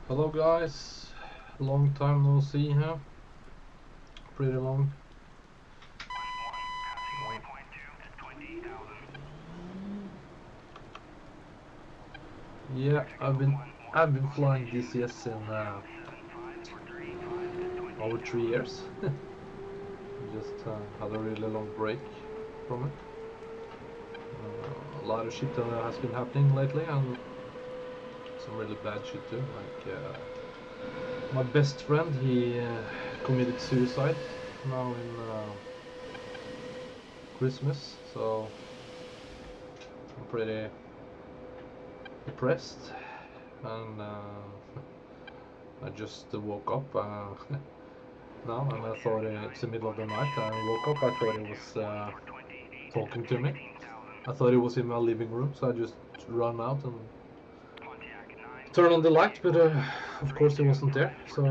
Hello guys, long time no see here. Pretty long. Yeah, I've been flying DCS in over 3 years. Just had a really long break from it. A lot of shit has been happening lately, and some really bad shit too. Like my best friend, he committed suicide now in Christmas, so I'm pretty depressed, and I just woke up now, and I thought it's the middle of the night. I woke up, I thought he was talking to me. I thought he was in my living room, so I just ran out and turned on the light, but of course he wasn't there. So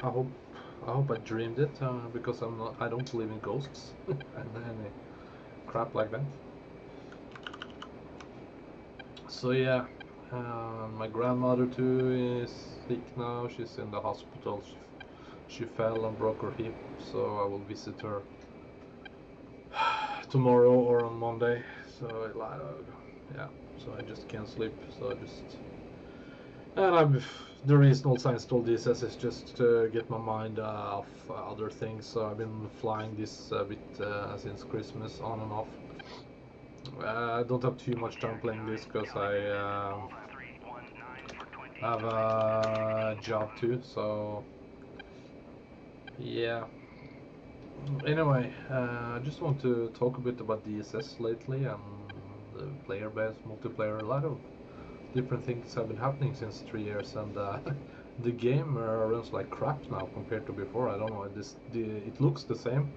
I hope I dreamed it, because I don't believe in ghosts and any crap like that. So yeah, my grandmother too is sick now. She's in the hospital. She fell and broke her hip, so I will visit her tomorrow or on Monday. So yeah, so I just can't sleep. So the reason also I installed DCS is just to get my mind off other things. So I've been flying this a bit since Christmas, on and off. I don't have too much time playing this because I have a job too. So yeah. Anyway, I just want to talk a bit about DSS lately and the player-based multiplayer. A lot of different things have been happening since 3 years, and the game runs like crap now compared to before. I don't know. It looks the same.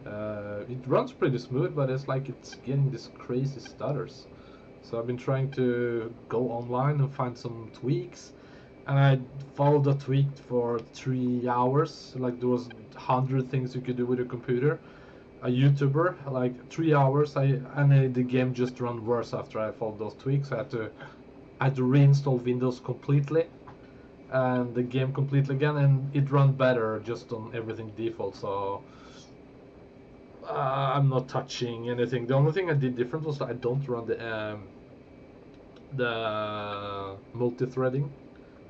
It runs pretty smooth, but it's like it's getting this crazy stutters. So I've been trying to go online and find some tweaks, and I followed the tweak for 3 hours. Like there was 100 things you could do with your computer. A YouTuber, like 3 hours, the game just ran worse after I followed those tweaks. I had to reinstall Windows completely and the game completely again, and it ran better just on everything default. So I'm not touching anything. The only thing I did different was I don't run the multi-threading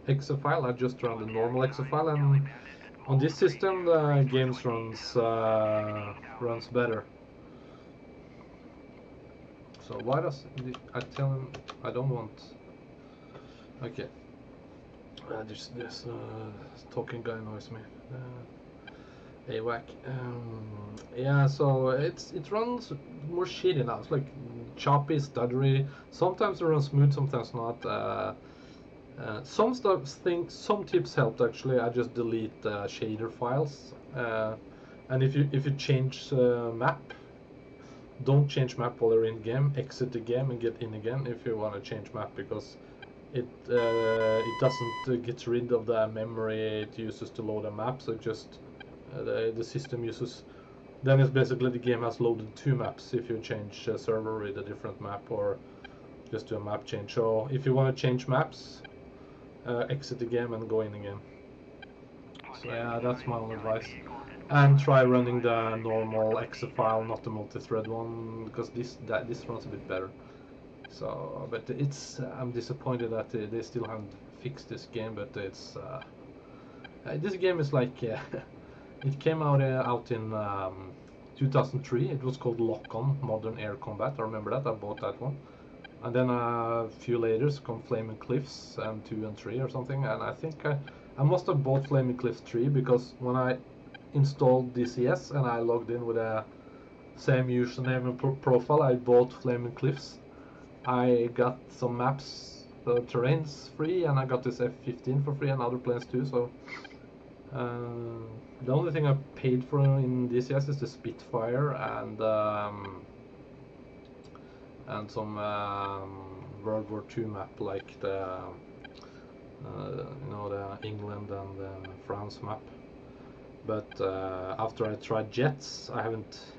exe file. I just run the normal exe file, and on this system the games runs better. So why does I tell him I don't want? Okay, this talking guy annoys me. AWAC. Yeah, so it runs more shitty now. It's like choppy, stuttery. Sometimes it runs smooth, sometimes not. Some tips helped actually. I just delete shader files, and if you change map, don't change map while you're in game. Exit the game and get in again if you want to change map, because it doesn't get rid of the memory it uses to load a map. So it just the system uses. Then it's basically the game has loaded two maps if you change a server with a different map or just do a map change. So if you want to change maps, exit the game and go in again. So yeah, that's my only advice. And try running the normal exe file, not the multi-thread one, because this runs a bit better. So, but I'm disappointed that they still haven't fixed this game. But this game is like it came out in 2003. It was called Lock On Modern Air Combat. I remember that. I bought that one. And then a few later come Flaming Cliffs and 2 and 3 or something. And I think I must have bought Flaming Cliffs 3 because when I installed DCS and I logged in with a same username and profile, I bought Flaming Cliffs. I got some maps, terrains free, and I got this F-15 for free and other planes too. So the only thing I paid for in DCS is the Spitfire and some World War II map, like the the England and France map. But after I tried jets, I haven't.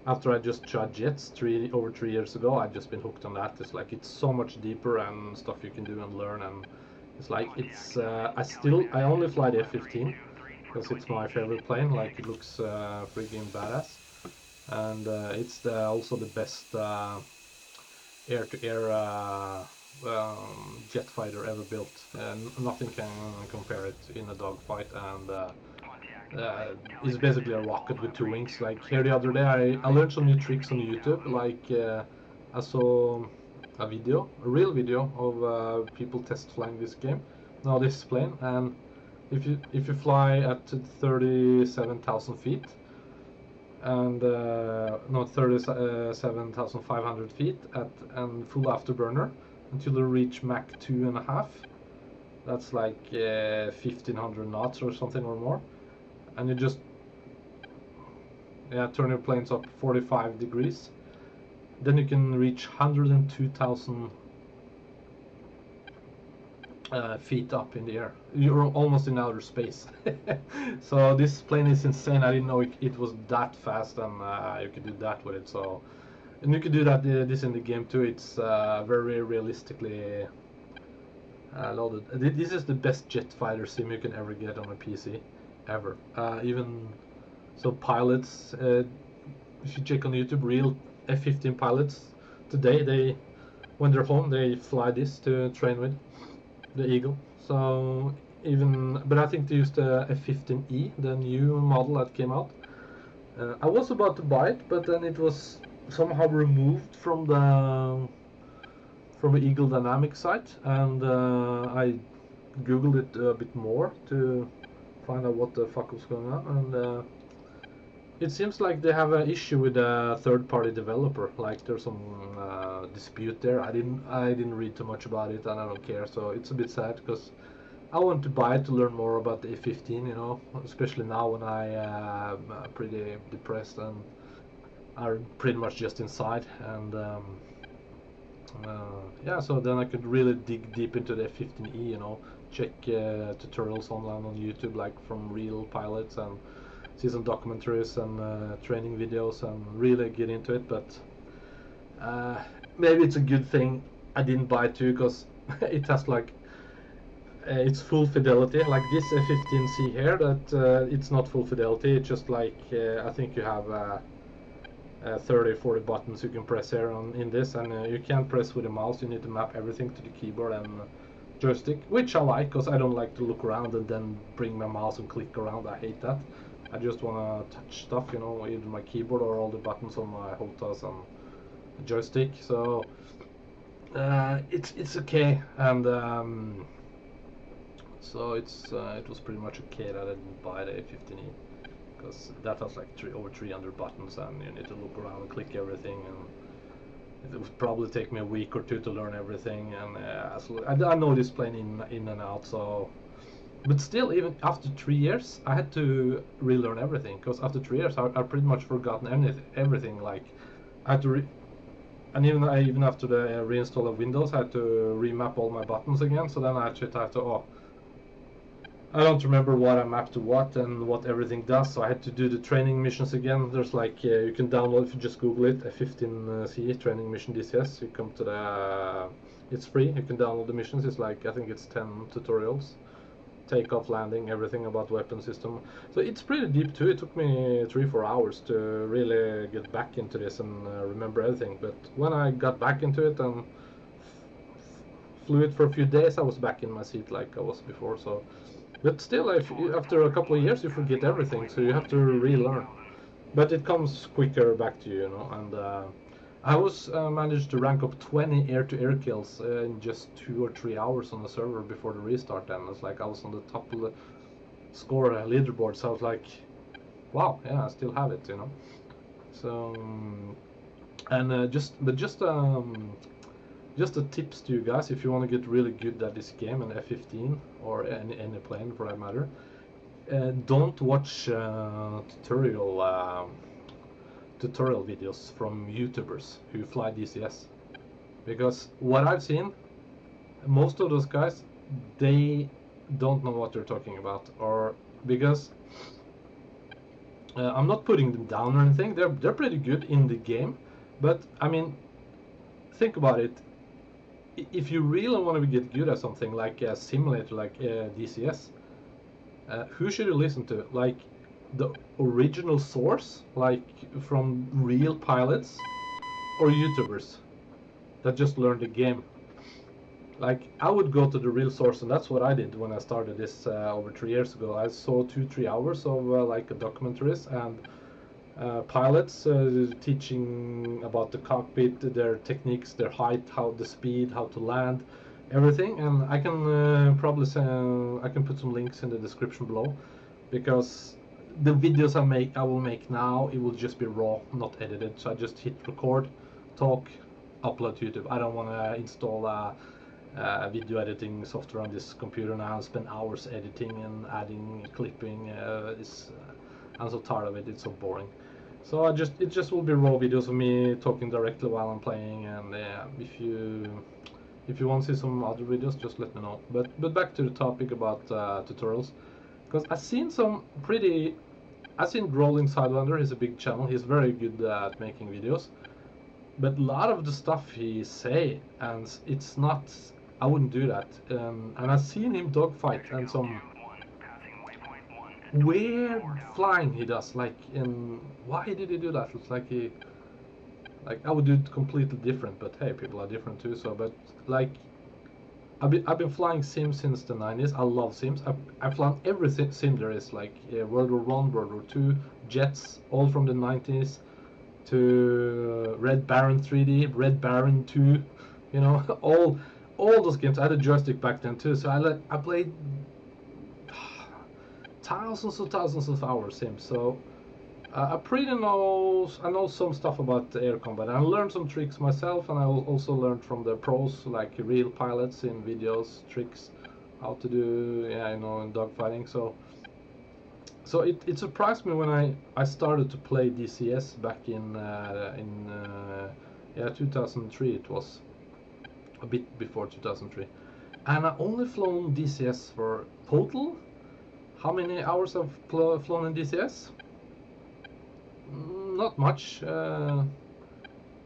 After I just tried jets over 3 years ago, I've just been hooked on that. It's like it's so much deeper and stuff you can do and learn, and It's like I only fly the F-15 because it's my favorite plane. Like it looks freaking badass, and it's also the best air-to-air jet fighter ever built. Nothing can compare it in a dogfight, and it's basically a rocket with two wings. Like here the other day, I learned some new tricks on YouTube. Like I saw a real video of people test flying this game. Now this plane, and if you fly at 37,000 feet, and no 37,500 feet and full afterburner until you reach Mach 2.5. That's like 1,500 knots or something or more, and you just turn your planes up 45 degrees. Then you can reach 102,000 feet up in the air. You're almost in outer space. So this plane is insane. I didn't know it was that fast, and you could do that with it. So, and you could do that this in the game too. It's very realistically loaded. This is the best jet fighter sim you can ever get on a PC, ever. Even so, pilots. If you check on YouTube, real F-15 pilots today, when they're home, they fly this to train with. The Eagle. So but I think they used the F-15E, the new model that came out. I was about to buy it, but then it was somehow removed from the Eagle Dynamics site, and I googled it a bit more to find out what the fuck was going on, and it seems like they have an issue with a third-party developer. Like there's some dispute there. I didn't read too much about it, and I don't care. So it's a bit sad because I want to buy it to learn more about the F-15. You know, especially now when I am pretty depressed and are pretty much just inside. And yeah, so then I could really dig deep into the F-15E. You know, check tutorials online on YouTube, like from real pilots, and see some documentaries and training videos and really get into it. But maybe it's a good thing I didn't buy it too, because it has like it's full fidelity. Like this F-15C here, that it's not full fidelity. It's just like I think you have 30-40 buttons you can press here in this, and you can't press with a mouse. You need to map everything to the keyboard and joystick, which I like, because I don't like to look around and then bring my mouse and click around. I hate that. I just want to touch stuff, you know, either my keyboard or all the buttons on my HOTAS and joystick. So it's okay, and so it was pretty much okay that I didn't buy the A15E, because that has like over 300 buttons, and you need to look around and click everything, and it would probably take me a week or two to learn everything. And so I know this plane in and out, so. But still, even after 3 years, I had to relearn everything, because after 3 years, I pretty much forgotten everything. Like, I had to and even after the reinstall of Windows, I had to remap all my buttons again. So then I actually had to, I don't remember what I mapped to what and what everything does. So I had to do the training missions again. There's like, you can download, if you just Google it, F-15C training mission DCS. You come to the, it's free. You can download the missions. It's like, I think it's 10 tutorials. Takeoff, landing, everything about weapon system. So it's pretty deep too. It took me 3-4 hours to really get back into this and remember everything. But when I got back into it and flew it for a few days, I was back in my seat like I was before. So, but still, after a couple of years, you forget everything. So you have to relearn. But it comes quicker back to you, you know. And I was managed to rank up 20 air-to-air kills in just 2 or 3 hours on the server before the restart. And it's like I was on the top of the score leaderboard. So I was like, wow, yeah, I still have it, you know. So, and just a tips to you guys, if you want to get really good at this game, and F-15 or any plane for that matter, don't watch tutorial videos from YouTubers who fly DCS, because what I've seen, most of those guys, they don't know what they're talking about, or because I'm not putting them down or anything. They're pretty good in the game, but I mean, think about it. if you really want to get good at something like a simulator, like DCS, who should you listen to? Like the original source, like from real pilots, or YouTubers that just learned the game? Like I would go to the real source, and that's what I did when I started this over 3 years ago. I saw 2-3 hours of like documentaries and pilots teaching about the cockpit, their techniques, their height, how the speed, how to land, everything. And I can probably I can put some links in the description below, because the videos I will make now, it will just be raw, not edited. So I just hit record, talk, upload to YouTube. I don't want to install video editing software on this computer now and spend hours editing and adding clipping. I'm so tired of it. It's so boring. So it just will be raw videos of me talking directly while I'm playing. And if you want to see some other videos, just let me know. But back to the topic about tutorials, because I've seen Rolling Sidewinder. He's a big channel. He's very good at making videos. But a lot of the stuff he say, and it's not, I wouldn't do that. And I've seen him dogfight and some weird flying he does. Like, why did he do that? It's like I would do it completely different. But hey, people are different too. So, but like, I've been flying sims since the 90s. I love sims. I've flown every sim there is, like World War I, World War II, jets, all from the 90s. To Red Baron 3D, Red Baron 2, you know, all those games. I had a joystick back then too, so I played thousands of hours Sims. So I know some stuff about the air combat. I learned some tricks myself, and I also learned from the pros, like real pilots in videos, tricks, how to do, in dogfighting. So it surprised me when I started to play DCS back in 2003. It was a bit before 2003, and I only flown DCS for total. How many hours I've flown in DCS? Not much.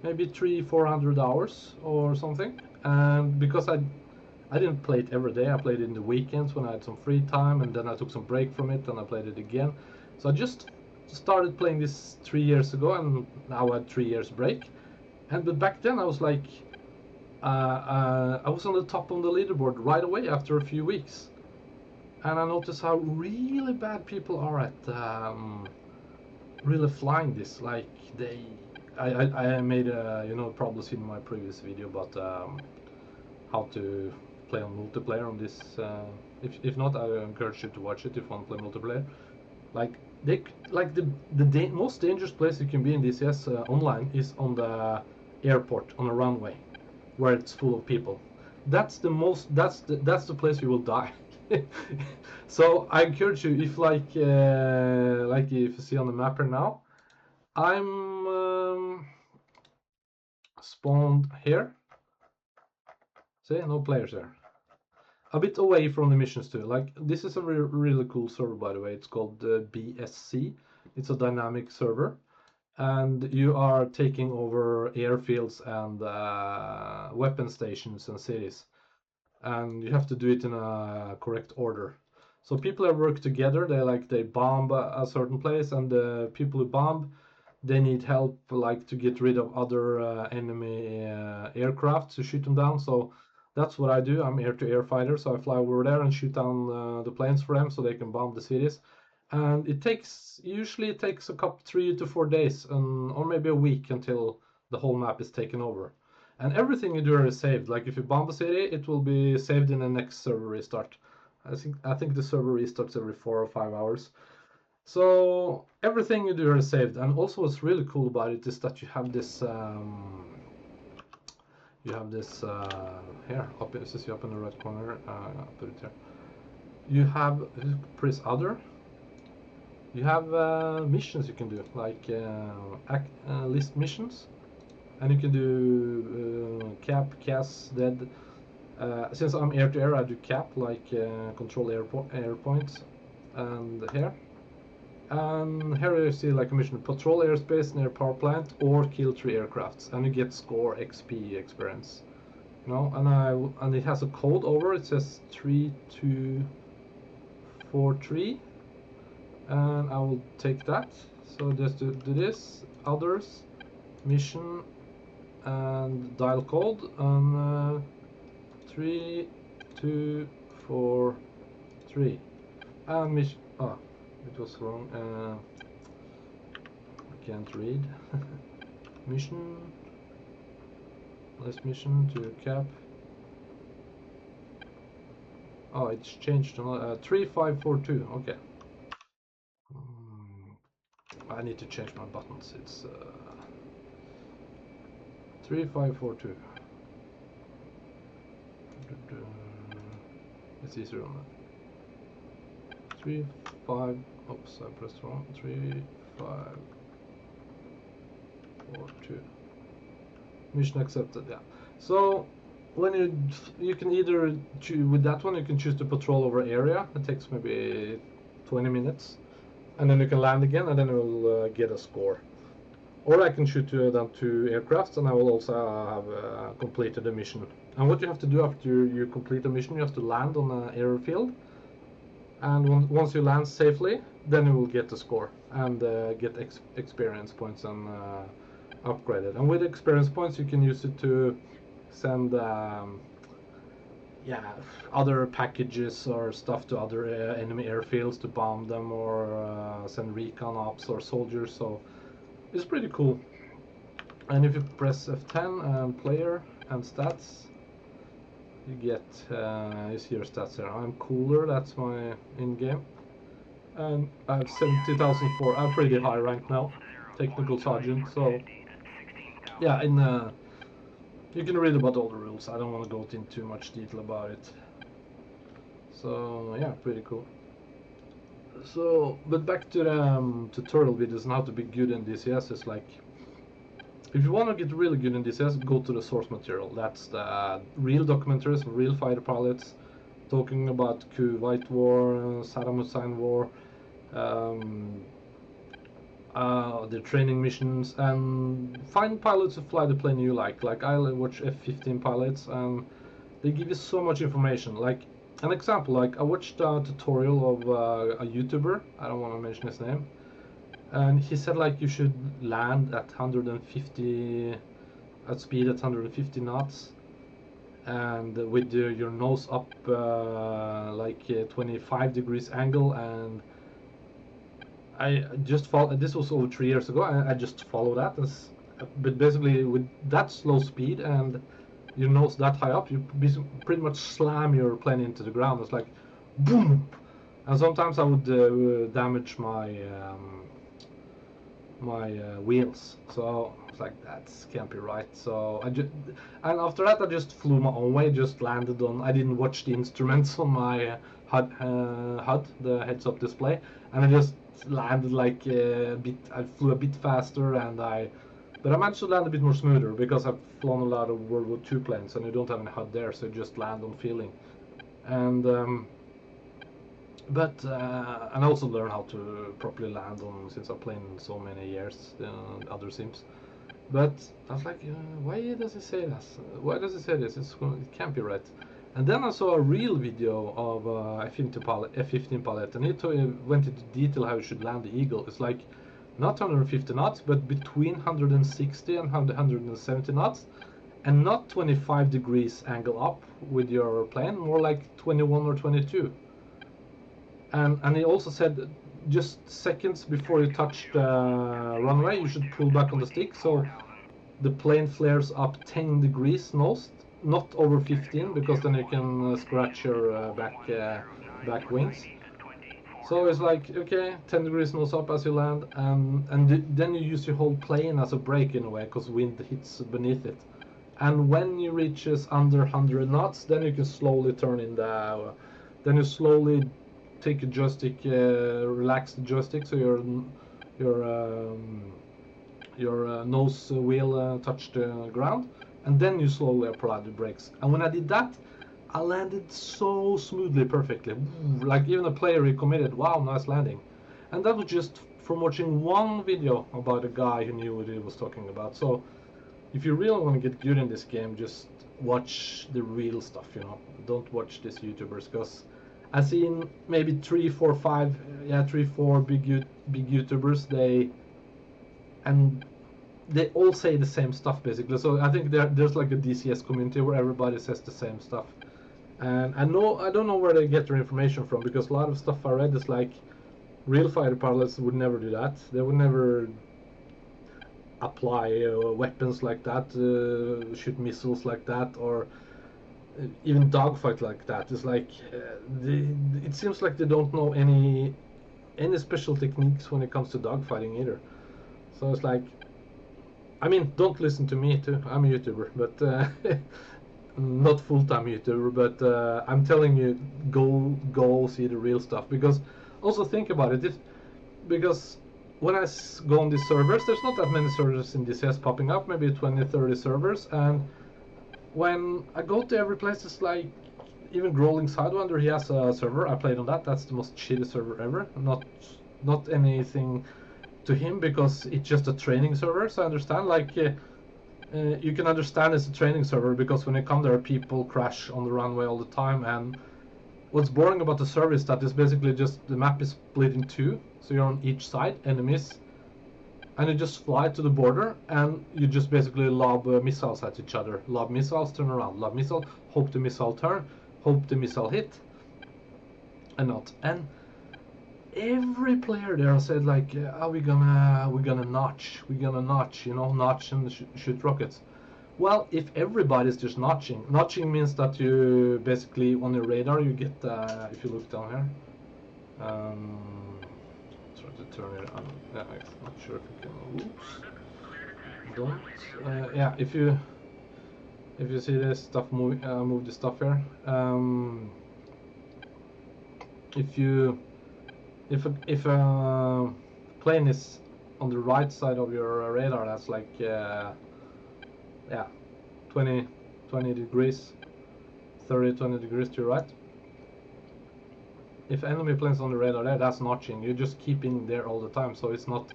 Maybe 300-400 hours or something. And because I didn't play it every day. I played it in the weekends when I had some free time, and then I took some break from it, and I played it again. So I just started playing this 3 years ago, and now I had 3 years break. But back then I was like, I was on the top of the leaderboard right away after a few weeks, and I noticed how really bad people are at really flying this. Like I made probably seen my previous video about how to play on multiplayer on this. If not, I encourage you to watch it if you want to play multiplayer. The most dangerous place you can be in DCS online is on the airport, on a runway, where it's full of people. That's the place you will die. So I encourage you, if if you see on the map here now, I'm spawned here. See, no players there. A bit away from the missions too. Like, this is a really cool server, by the way. It's called BSC. It's a dynamic server, and you are taking over airfields and weapon stations and cities, and you have to do it in a correct order. So people that work together, they bomb a certain place, and the people who bomb, they need help, like, to get rid of other enemy aircraft to shoot them down. So that's what I do. I'm air-to-air fighter, so I fly over there and shoot down the planes for them so they can bomb the cities. And it usually takes 3 to 4 days, or maybe a week, until the whole map is taken over. And everything you do is saved. Like, if you bomb a city, it will be saved in the next server restart. I think the server restarts every 4 or 5 hours. So everything you do is saved. And also, what's really cool about it is that you have this here, up, this is up in the right corner. I'll put it here. You have, press other. You have missions you can do, like list missions, and you can do cap, CAS, dead. Since I'm air-to-air, I do cap, like control air points, and here. And here you see, like, a mission: patrol airspace near power plant or kill 3 aircrafts, and you get score XP experience. No, and it has a code over. It says 3243, and I will take that. So just do this, others, mission, and dial code, and 3243, and mission. Oh, it was wrong. I can't read. Mission. Last mission to cap. Oh, it's changed to 3542. Okay. I need to change my buttons. It's 3542. It's easier on that. 35. Oops, I pressed wrong. 3542. Mission accepted. Yeah. So when you can either with that one you can choose to patrol over area. It takes maybe 20 minutes, and then you can land again, and then you will get a score. Or I can shoot down 2 aircrafts, and I will also have completed the mission. And what you have to do after you complete the mission, you have to land on an airfield, and once you land safely, then you will get the score and get experience points and upgrade it. And with experience points you can use it to send other packages or stuff to other enemy airfields to bomb them, or send recon ops or soldiers. So it's pretty cool. And if you press F10 and player and stats, you get you see your stats here. I'm cooler, that's my in-game, and I have 70,004. I'm pretty high rank now, technical sergeant. So yeah, you can read about all the rules. I don't want to go into too much detail about it. So yeah, pretty cool. So, but back to the tutorial videos and how to be good in DCS is like, if you want to get really good in DCS, go to the source material. That's the real documentaries, real fighter pilots, talking about Kuwait War, Saddam Hussein War, the training missions, and find pilots who fly the plane you like. Like I watch F-15 pilots, and they give you so much information. Like an example, like I watched a tutorial of a YouTuber, I don't want to mention his name, and he said like you should land at 150 at speed at 150 knots, and with your nose up like 25 degrees angle. And I just followed. This was over 3 years ago. I just followed that, but basically with that slow speed and your nose that high up, you pretty much slam your plane into the ground. It's like boom, and sometimes I would damage my wheels. So it's like that can't be right. So and after that I just flew my own way. Just landed on. I didn't watch the instruments on my HUD, the heads-up display, and I just landed like a bit. I flew a bit faster, but I managed to land a bit more smoother because I've flown a lot of World War II planes, and you don't have any HUD there, so you just land on feeling. And and I also learn how to properly land on, since I've played so many years other sims. But I was like, why does he say this? Why does he say this? It can't be right. And then I saw a real video of F-15 pilot, and he went into detail how you should land the Eagle. It's like not 150 knots, but between 160 and 170 knots, and not 25 degrees angle up with your plane, more like 21 or 22. And he also said just seconds before you touch the runway, you should pull back on the stick so the plane flares up 10 degrees most. Not over 15, because then you can scratch your back wings. So it's like, okay, 10 degrees nose up as you land, and then you use your whole plane as a brake in a way, because wind hits beneath it. And when you reaches under 100 knots, then you can slowly turn in then you slowly take a joystick, relax the joystick, so your nose wheel touch the ground, and then you slowly apply the brakes. And when I did that, I landed so smoothly, perfectly. Like even a player recommitted, wow, nice landing. And that was just from watching one video about a guy who knew what he was talking about. So if you really want to get good in this game, just watch the real stuff, you know. Don't watch these YouTubers, because I've seen maybe 3, 4, 5, 3, 4 big YouTubers. They all say the same stuff basically. So I think there's like a DCS community where everybody says the same stuff. And I don't know where they get their information from, because a lot of stuff I read is like real fighter pilots would never do that. They would never apply weapons like that, shoot missiles like that, or even dogfight like that. It's like it seems like they don't know any special techniques when it comes to dogfighting either. So it's like, I mean, don't listen to me too. I'm a YouTuber, but not full-time YouTuber. But I'm telling you, go see the real stuff. Because also think about it, because when I go on these servers, there's not that many servers in DCS popping up, maybe 20, 30 servers, and when I go to every place, it's like, even Growling Sidewinder, he has a server. I played on that. That's the most shitty server ever. Not anything to him, because it's just a training server. So I understand, like, you can understand it's a training server, because when you come there, people crash on the runway all the time. And what's boring about the server is that it's basically just the map is split in two, so you're on each side, enemies, and you just fly to the border, and you just basically lob missiles at each other. Lob missiles, turn around, lob missile, hope the missile turn, hope the missile hit, and not. And every player there said like, we're gonna notch, you know, notch and shoot rockets. Well, if everybody's just notching means that you basically on your radar you get, if you look down here, try to turn it on. Yeah, I'm not sure if you can. Oops. Don't. Yeah, if you see this stuff move the stuff here. If a plane is on the right side of your radar, that's like 20 degrees, 20 degrees to your right. If enemy planes on the radar there, that's notching. You're just keeping there all the time, so it's not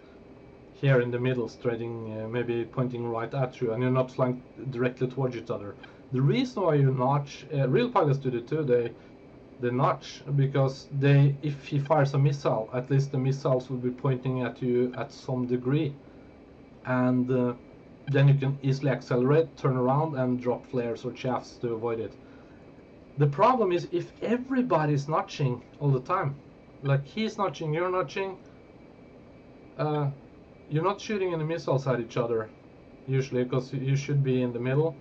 here in the middle, straighting, maybe pointing right at you, and you're not flying directly towards each other. The reason why you notch, real pilots do it too. They notch because if he fires a missile, at least the missiles will be pointing at you at some degree, and then you can easily accelerate, turn around, and drop flares or chaffs to avoid it. The problem is if everybody's notching all the time, like he's notching, you're notching, you're not shooting any missiles at each other usually, because you should be in the middle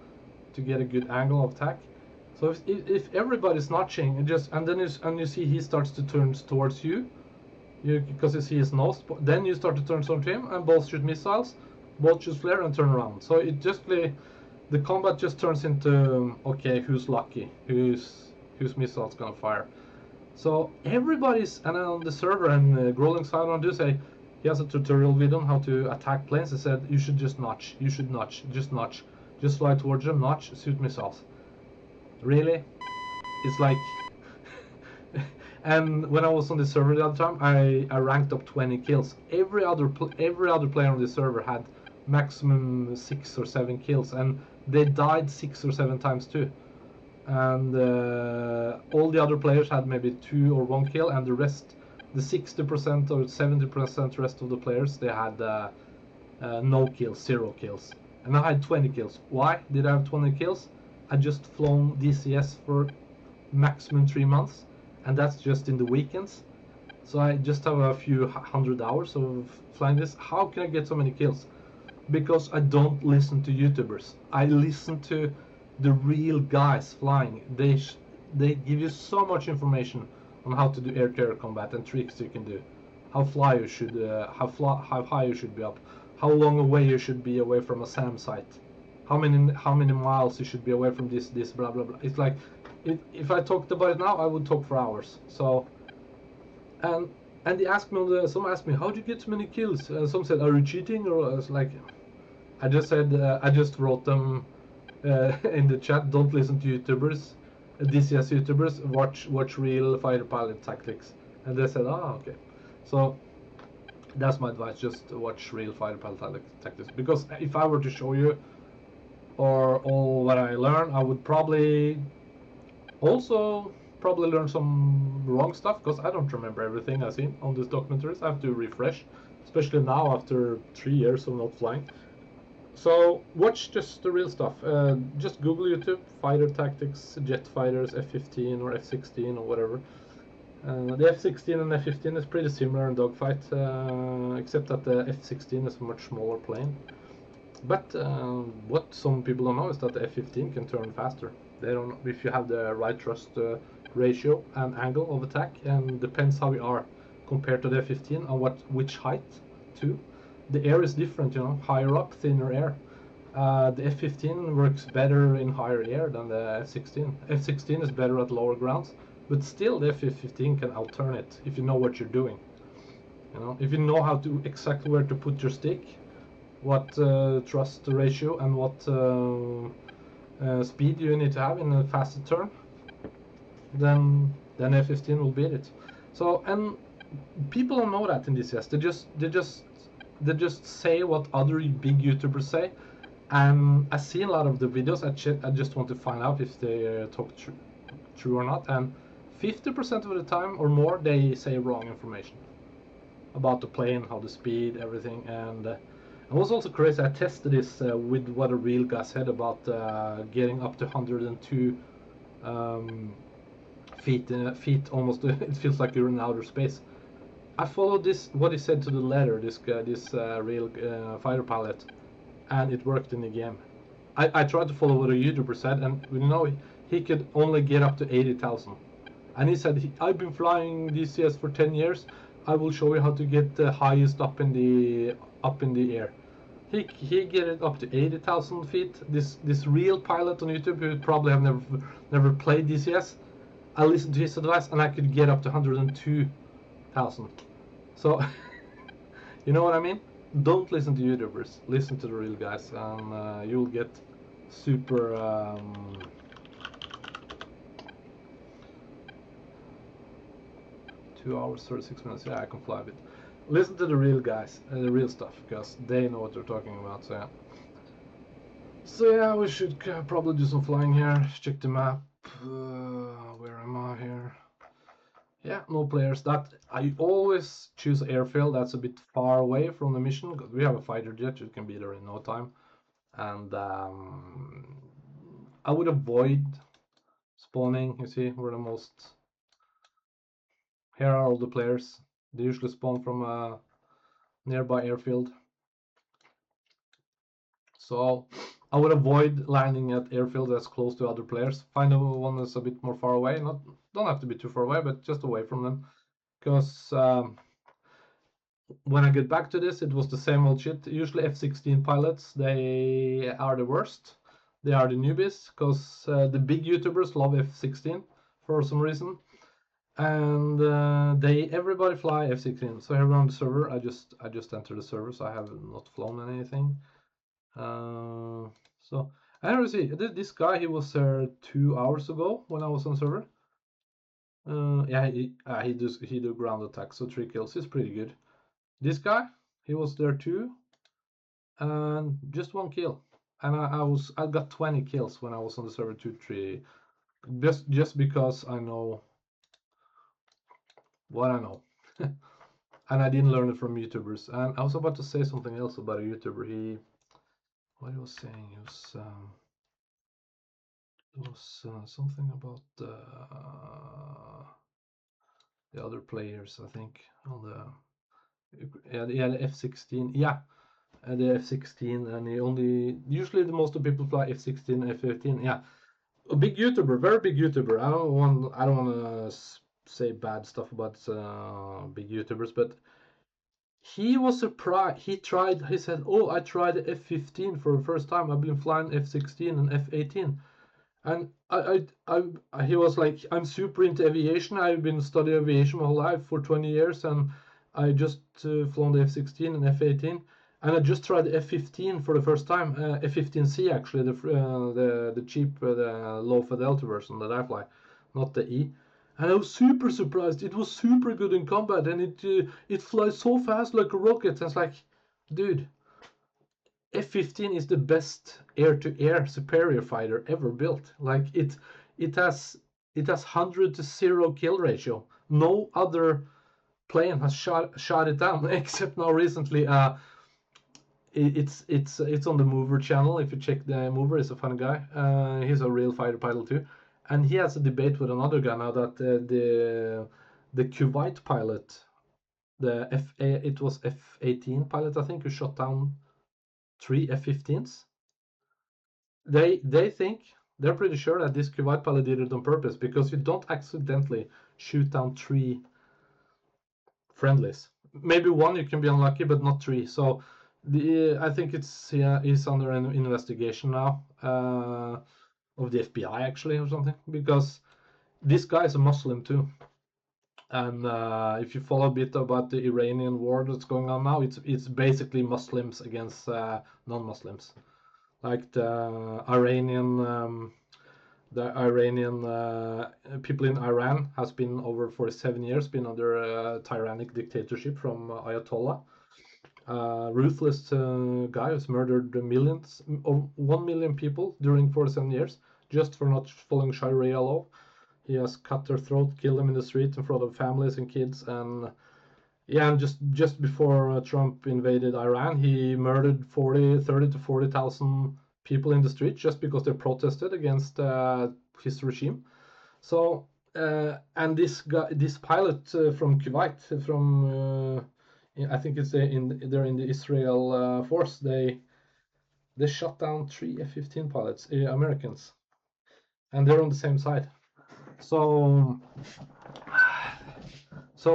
to get a good angle of attack. So if everybody's notching, and then you see he starts to turn towards you, because you see his nose, then you start to turn towards him, and both shoot missiles, both shoot flare and turn around. So it just the combat just turns into, okay, who's lucky, whose missile's gonna fire. So everybody's, and on the server, and Growling Sidewinder do say, he has a tutorial video on how to attack planes. He said you should just notch, just fly towards them, notch, shoot missiles. Really? It's like and when I was on the server the other time, I ranked up 20 kills. Every other player on the server had maximum 6 or 7 kills, and they died 6 or 7 times too. And all the other players had maybe 2 or 1 kill, and the rest, the 60% or 70% rest of the players, they had no kills, 0 kills. And I had 20 kills. Why did I have 20 kills? I just flown DCS for maximum 3 months, and that's just in the weekends. So I just have a few 100 hours of flying this. How can I get so many kills? Because I don't listen to YouTubers. I listen to the real guys flying. They give you so much information on how to do air-to-air combat and tricks you can do. How high you should be up. How long away you should be away from a SAM site. How many miles you should be away from this blah blah blah. It's like, if I talked about it now, I would talk for hours. So, and they asked me someone asked me, how do you get so many kills? Some said, are you cheating? Or I was like, I just said, I just wrote them in the chat. Don't listen to YouTubers, DCS YouTubers. Watch real fighter pilot tactics. And they said, okay. So that's my advice. Just watch real fighter pilot tactics. Because if I were to show you or all what I learned, I would probably also learn some wrong stuff because I don't remember everything I've seen on these documentaries. I have to refresh, especially now after 3 years of not flying. So watch just the real stuff. Just Google YouTube, fighter tactics, jet fighters, F-15 or F-16 or whatever. The F-16 and F-15 is pretty similar in Dogfight, except that the F-16 is a much smaller plane. But what some people don't know is that the F-15 can turn faster. They don't, if you have the right thrust ratio and angle of attack, and depends how you are compared to the F-15 and which height too. The air is different, you know, higher up, thinner air. The F-15 works better in higher air than the F-16. F-16 is better at lower grounds, but still the F-15 can outturn it if you know what you're doing. You know, if you know how to exactly where to put your stick, what thrust ratio and what speed you need to have in a faster turn, then F-15 will beat it. So, and people don't know that in DCS. They just say what other big YouTubers say, and I see a lot of the videos. I just want to find out if they talk true or not. And 50% of the time or more, they say wrong information about the plane, how the speed, everything. And it was also crazy. I tested this with what a real guy said about getting up to 102 feet almost. It feels like you're in outer space. I followed this, what he said to the letter, this real fighter pilot, and it worked in the game. I tried to follow what a YouTuber said, and you know, he could only get up to 80,000. And he said, I've been flying DCS for 10 years. I will show you how to get the highest up in the air. He get it up to 80,000 feet. This real pilot on YouTube who probably have never played DCS, I listened to his advice and I could get up to 102,000. So you know what I mean? Don't listen to YouTubers. Listen to the real guys, and you'll get super. 2 hours 36 minutes. Yeah, I can fly a bit. Listen to the real guys, the real stuff, because they know what they're talking about. So yeah. So yeah, we should probably do some flying here. Check the map. Where am I here? Yeah, no players. That I always choose airfield that's a bit far away from the mission, because we have a fighter jet. You can be there in no time. And I would avoid spawning. You see, we're the most. Here are all the players. They usually spawn from a nearby airfield. So I would avoid landing at airfield that's close to other players. Find one that's a bit more far away. Don't have to be too far away, but just away from them. Because when I get back to this, it was the same old shit. Usually F-16 pilots, they are the worst. They are the newbies, because the big YouTubers love F-16 for some reason. And everybody fly F-16. So here we're on the server. I just entered the server, so I have not flown anything. So I never see this guy. He was there 2 hours ago when I was on server. Yeah, he do ground attack, so 3 kills is pretty good. This guy, he was there too, and just 1 kill. And I got 20 kills when I was on the server 2-3, just because I know what I know. And I didn't learn it from YouTubers. And I was about to say something else about a YouTuber. What he was saying, it was something about the other players, I think, on the F-16. Yeah, the F-16, and usually the most of people fly F-16 and F-15. Yeah, a big YouTuber, very big YouTuber. I don't want to say bad stuff about big YouTubers, but he was surprised. He said, oh, I tried F-15 for the first time. I've been flying F-16 and F-18. And he was like, I'm super into aviation. I've been studying aviation my whole life for 20 years. And I just flown the F-16 and F-18. And I just tried the F-15 for the first time. F-15C, actually, the cheap, the low fidelity version that I fly, not the E. And I was super surprised. It was super good in combat, and it flies so fast like a rocket. And it's like, dude, F-15 is the best air-to-air superior fighter ever built. Like it has 100 to 0 kill ratio. No other plane has shot it down except now recently. It's on the Mover channel. If you check the Mover, he's a funny guy. He's a real fighter pilot too, and he has a debate with another guy now that the Kuwait pilot, it was F-18 pilot, I think, who shot down 3 F-15s. They think, they're pretty sure that this Kuwait pilot did it on purpose, because you don't accidentally shoot down 3 friendlies. Maybe 1 you can be unlucky, but not 3. So I think it's under an investigation now of the FBI actually or something, because this guy is a Muslim too. And if you follow a bit about the Iranian war that's going on now, it's basically Muslims against non-Muslims. Like the Iranian people in Iran has been over 47 years been under a tyrannic dictatorship from Ayatollah. Ruthless guy who's murdered 1 million people during 47 years just for not following Sharia law. He has cut their throat, killed them in the street in front of families and kids, and just before Trump invaded Iran, he murdered 30 to 40,000 people in the street just because they protested against his regime. So and this pilot from Kuwait, from I think it's they're in the Israel force. They shot down 3 F-15 pilots, Americans, and they're on the same side. So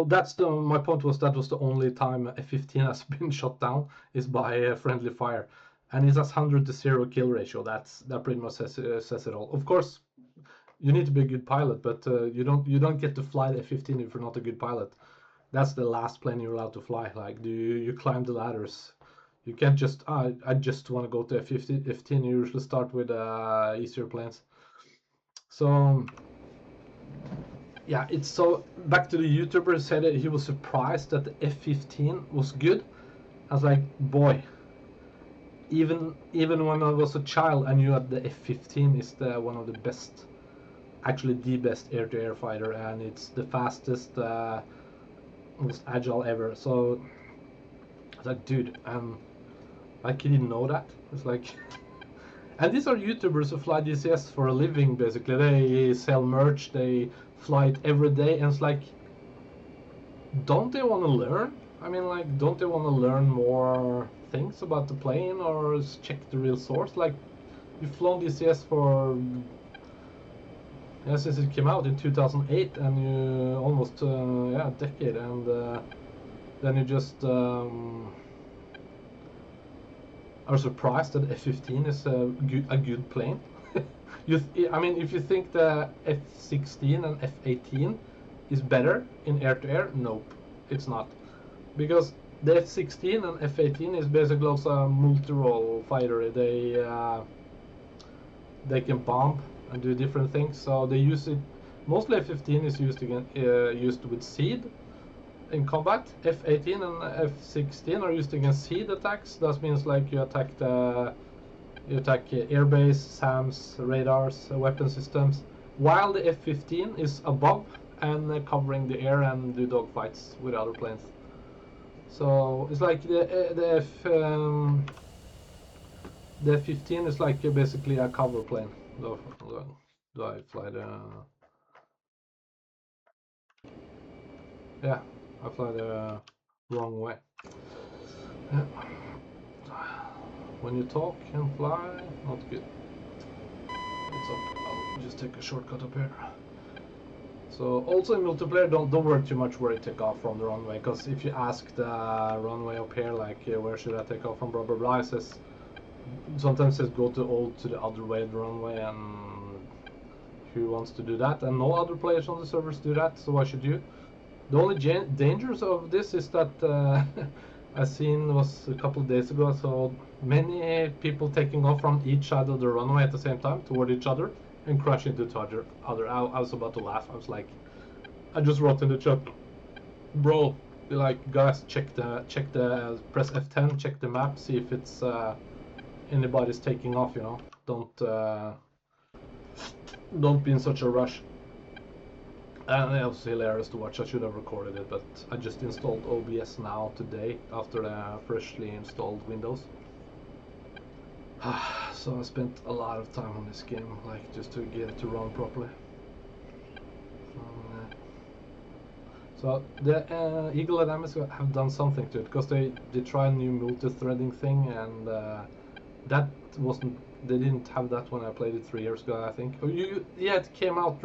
that's my point was that was the only time F-15 has been shot down is by friendly fire, and it has 100 to 0 kill ratio. That pretty much says it all. Of course, you need to be a good pilot, but you don't get to fly the F-15 if you're not a good pilot. That's the last plane you're allowed to fly. Like, you climb the ladders. You can't just I just want to go to F-15. You usually start with easier planes. So yeah, it's so back to the YouTuber who said that he was surprised that the F-15 was good. I was like, boy, even when I was a child, I knew that the F-15 is one of the best, actually the best air-to-air fighter, and it's the fastest, most agile ever. So I was like, dude, like, he didn't know that. It's like, and these are YouTubers who fly DCS for a living, basically. They sell merch, they fly it every day, and it's like, don't they want to learn? I mean, like, don't they want to learn more things about the plane or check the real source? Like, you've flown DCS for since it came out in 2008, and you almost a decade, and then you just are surprised that F-15 is a good plane. I mean, if you think the F-16 and F-18 is better in air-to-air, nope, it's not. Because the F-16 and F-18 is basically also a multi-role fighter. They can bomb and do different things, so they use it. Mostly F-15 is used with SEAD in combat. F-18 and F-16 are used against SEAD attacks. That means like you attack airbase, SAMs, radars, weapon systems, while the F-15 is above and covering the air and do dogfights with other planes. So it's like the F-15 is like basically a cover plane. Do I fly the? Yeah, I fly the wrong way. Yeah. When you talk and fly, not good. It's up. I'll just take a shortcut up here. So also in multiplayer, don't worry too much where you take off from the runway, because if you ask the runway up here, like where should I take off from, blah blah blah, it says sometimes says go to the other way of the runway, and who wants to do that? And no other players on the servers do that, so why should you? The only dangers of this is that I seen was a couple of days ago, so many people taking off from each side of the runway at the same time toward each other and crashing into each other. I was about to laugh. I was like, I just wrote in the chat, bro, like, guys, check the press F10, check the map, see if it's anybody's taking off, you know. Don't be in such a rush. And it was hilarious to watch. I should have recorded it, but I just installed OBS now today after the freshly installed Windows. So I spent a lot of time on this game, like just to get it to run properly. So the Eagle and Amazon have done something to it, because they tried a new multi-threading thing, and that wasn't. They didn't have that when I played it 3 years ago, I think. Yeah, it came out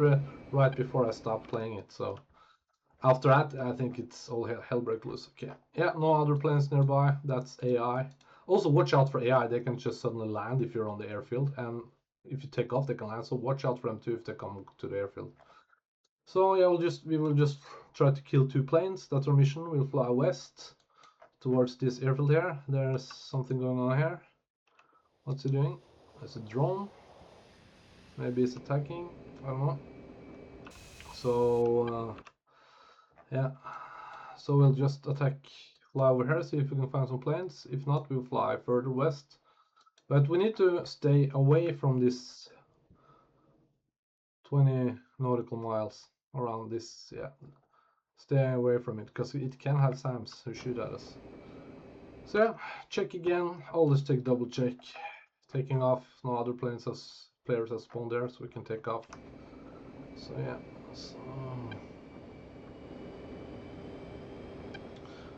right before I stopped playing it. So after that, I think it's all hell break loose. Okay. Yeah, no other planes nearby. That's AI. Also, watch out for AI. They can just suddenly land if you're on the airfield, and if you take off, they can land. So watch out for them too if they come to the airfield. So yeah, we will just try to kill 2 planes. That's our mission. We'll fly west towards this airfield here. There's something going on here. What's he doing? There's a drone. Maybe it's attacking. I don't know. So yeah. So we'll just fly over here, see if we can find some planes. If not, we'll fly further west. But we need to stay away from this 20 nautical miles around this. Yeah. Stay away from it, because it can have SAMs who shoot at us. So yeah, check again. Always take double check. Taking off. No other players have spawned there, so we can take off. So yeah.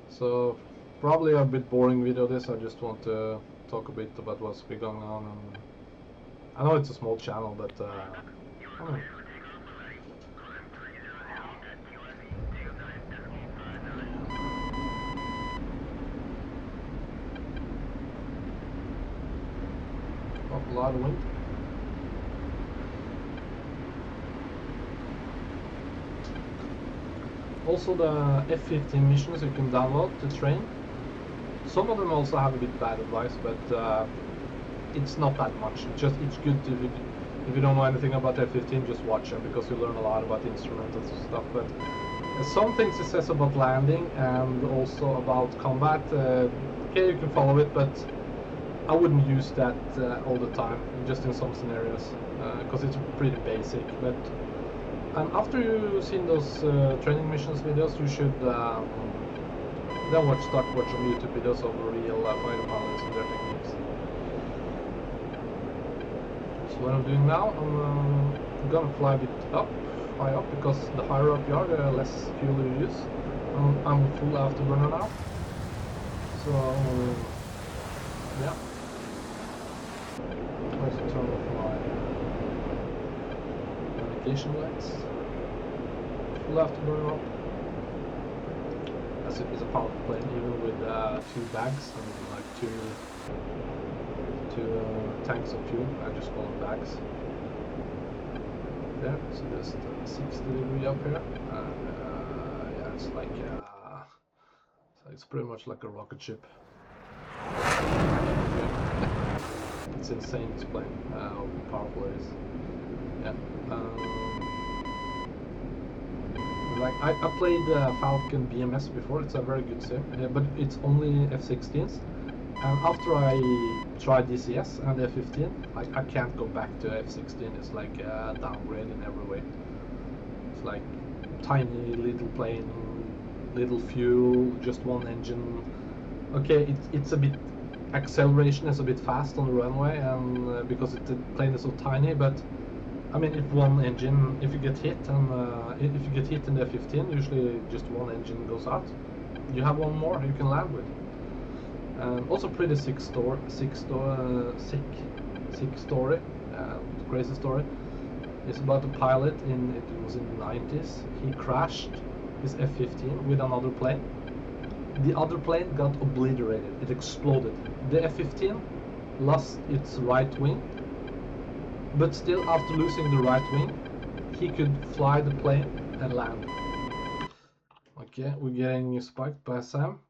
So probably a bit boring video this. I just want to talk a bit about what's been going on. And I know it's a small channel, but a lot of wind. Also, the F-15 missions you can download to train. Some of them also have a bit bad advice, but it's not that much. It's good to, if you don't know anything about F-15, just watch them, because you learn a lot about instruments and stuff. But some things it says about landing and also about combat. Okay, you can follow it, but I wouldn't use that all the time, just in some scenarios, because it's pretty basic. But after you've seen those training missions videos, you should then start watching YouTube videos of real fighter pilots and their techniques. So what I'm doing now, I'm gonna fly a bit high up, because the higher up you are, the less fuel you use. I'm full afterburner now, so yeah. Let's turn off my navigation lights. Full afterburner up. As if it's a powerful plane, even with 2 bags and like two tanks of fuel. I just call them bags. There, so just 60 degree up here. Yeah, it's like so it's pretty much like a rocket ship. It's insane, this plane, how powerful it is. Yeah. Like I played Falcon BMS before. It's a very good sim, but it's only F-16s. And after I tried DCS and F-15, I can't go back to F-16. It's like a downgrade in every way. It's like tiny little plane, little fuel, just 1 engine. Okay, it's a bit, acceleration is a bit fast on the runway, and because the plane is so tiny. But I mean, if one engine, if you get hit, and if you get hit in the F-15, usually just 1 engine goes out. You have 1 more you can land with. Also pretty sick story, crazy story. It's about a pilot it was in the 90s. He crashed his F-15 with another plane. The other plane got obliterated. It exploded. The F-15 lost its right wing. But still, after losing the right wing, he could fly the plane and land. Okay, we're getting spiked by SAM.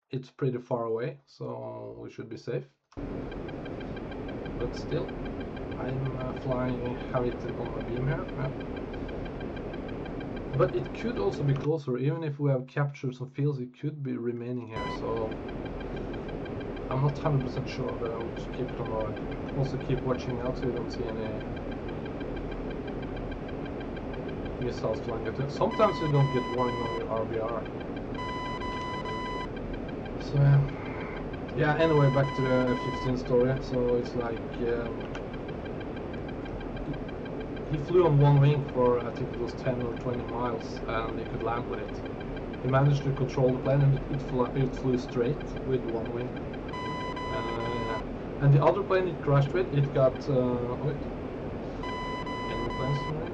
It's pretty far away, so we should be safe. But still, I'm flying, have it on a beam here. Yeah. But it could also be closer, even if we have captured some fields, it could be remaining here. So I'm not 100% sure, but I'll just keep it on our. Also keep watching out so you don't see any missiles flying at you. Sometimes you don't get warning on your RBR. So yeah. Anyway, back to the 15 story. So it's like he flew on one wing for I think it was 10 or 20 miles, and he could land with it. He managed to control the plane, and it flew straight with one wing. And the other plane it crashed with, it got wait, enemy planes sorry.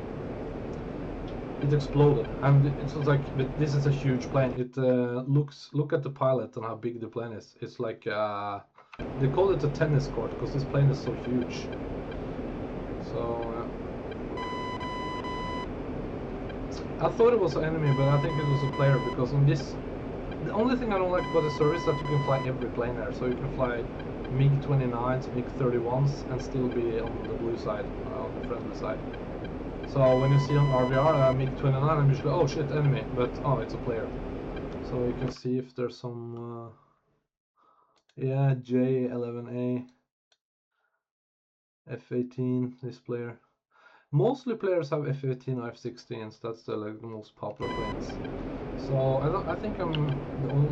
It exploded, and it was like, but this is a huge plane. It look at the pilot and how big the plane is. It's like they call it a tennis court because this plane is so huge. So I thought it was an enemy, but I think it was a player, because in this, the only thing I don't like about the service is that you can fly every plane there. So you can fly MiG-29s, MiG-31s, and still be on the blue side, on the friendly side. So when you see on RVR MiG-29, I'm usually, oh shit, enemy, but oh, it's a player. So you can see if there's some, yeah, J11A, F-18, this player. Mostly players have F-18 or F-16s. That's the like the most popular planes. So I think I'm the only.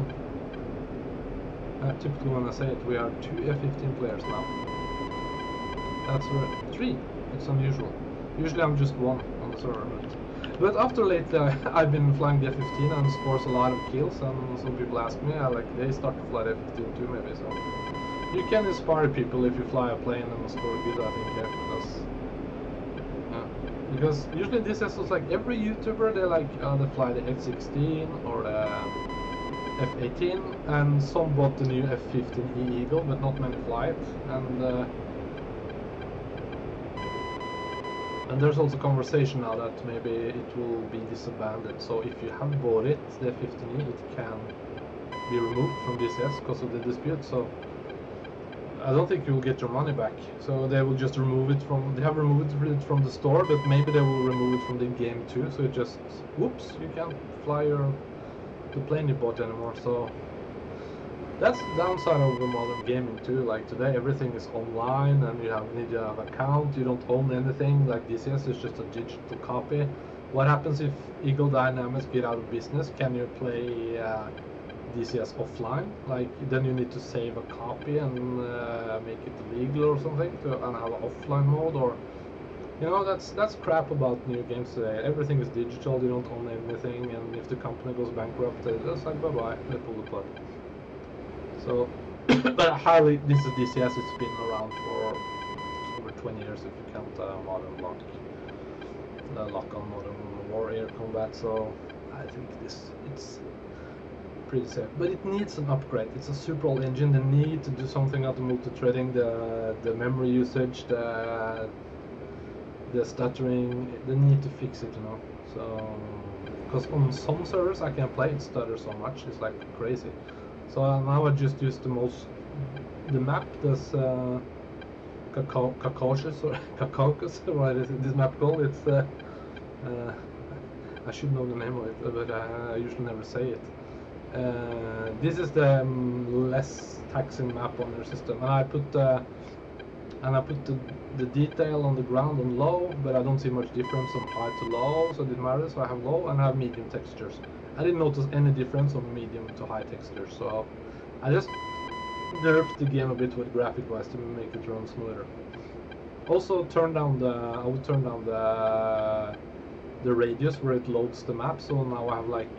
Typically when I say it, we are 2 F-15 players now. That's 3. It's unusual. Usually I'm just 1 on the server. But after lately I've been flying the F-15 and scores a lot of kills, and some people ask me, they start to fly the F-15 too maybe. So you can inspire people if you fly a plane and score good, I think, because usually this is like every YouTuber, they like they fly the F-16 or the F-18, and some bought the new F-15E Eagle, but not many fly it. And there's also conversation now that maybe it will be disbanded. So if you have bought it, the F-15E, it can be removed from DCS because of the dispute. So I don't think you will get your money back. So they will just remove it from. They have removed it from the store, but maybe they will remove it from the game too. So it just, whoops, you can't fly the plane you bought anymore. So that's the downside of the modern gaming too. Like today, everything is online, and you need to have an account. You don't own anything. Like DCS is just a digital copy. What happens if Eagle Dynamics get out of business? Can you play DCS offline? Like then you need to save a copy and make it legal or something and have an offline mode, or that's crap about new games today. Everything is digital. They don't own anything, and if the company goes bankrupt, they just like bye-bye, they pull the plug. So but highly, this is DCS. It's been around for over 20 years if you count modern lock, the lock on modern war air combat. So I think it's pretty safe, but it needs an upgrade. It's a super old engine. They need to do something about the multi-threading, the memory usage, the stuttering. They need to fix it, So because on some servers I can play, it stutters so much, it's like crazy. So now I just use the map. This Caucasus or Caucasus. What is this map called? It's I should know the name of it, but I usually never say it. This is the less taxing map on your system, and I put the detail on the ground on low, but I don't see much difference from high to low, so it didn't matter. So I have low and I have medium textures. I didn't notice any difference on medium to high textures, so I just nerfed the game a bit with graphic wise to make it run smoother. Also I would turn down the radius where it loads the map, so now I have like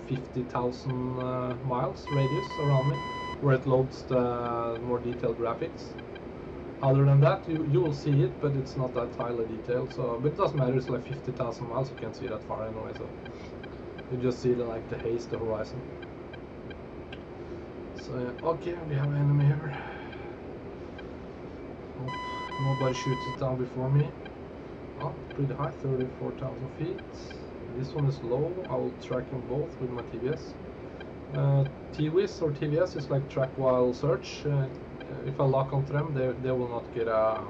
50,000 miles radius around me, where it loads the more detailed graphics. Other than that, you will see it, but it's not that highly detailed. So, but it doesn't matter. It's like 50,000 miles. You can't see that far anyway. So you just see the haze, the horizon. So okay, we have an enemy here. Oh, nobody shoots it down before me. Oh, pretty high, 34,000 feet. This one is low. I will track them both with my TVS. TWIS or TVS is like track while search. If I lock onto them, they will not get a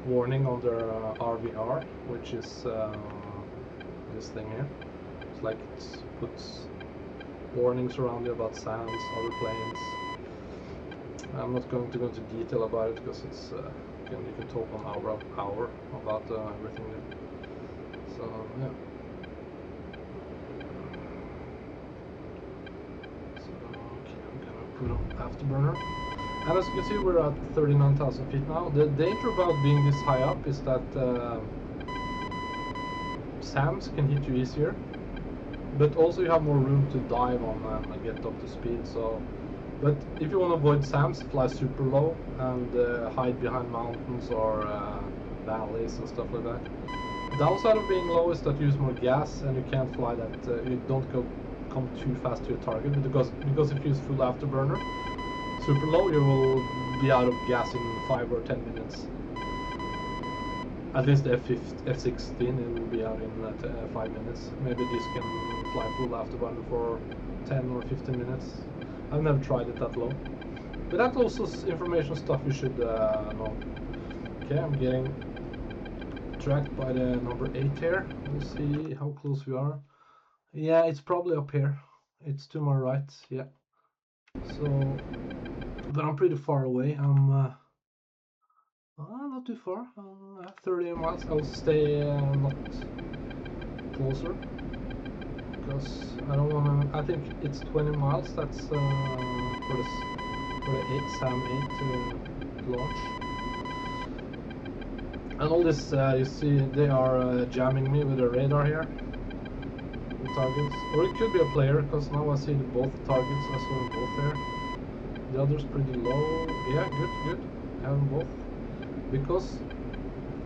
warning on their RVR, which is this thing here. It's like it puts warnings around you about sounds, other planes. I'm not going to go into detail about it because it's you can talk on hour about everything there. So yeah. So okay, I'm gonna put on afterburner. And as you can see, we're at 39,000 feet now. The danger about being this high up is that SAMs can hit you easier, but also you have more room to dive on and get up to speed. So, but if you want to avoid SAMs, fly super low and hide behind mountains or valleys and stuff like that. The downside of being low is that you use more gas and you can't fly that. You don't come too fast to your target, because if you use full afterburner, super low, you will be out of gas in 5 or 10 minutes. At least the F-16 it will be out in 5 minutes. Maybe this can fly full afterburner for 10 or 15 minutes. I've never tried it that low. But that's also information stuff you should know. Okay, I'm getting tracked by the number 8 here. We'll see how close we are. Yeah, it's probably up here. It's to my right, yeah. So, but I'm pretty far away. I'm not too far. 30 miles. I'll stay not closer because I don't want to. I think it's 20 miles. That's for the SAM 8 launch. And all this, you see, they are jamming me with the radar here. The targets, or it could be a player, because now I see both targets. I saw them both there. The other's pretty low. Yeah, good. I have them both. Because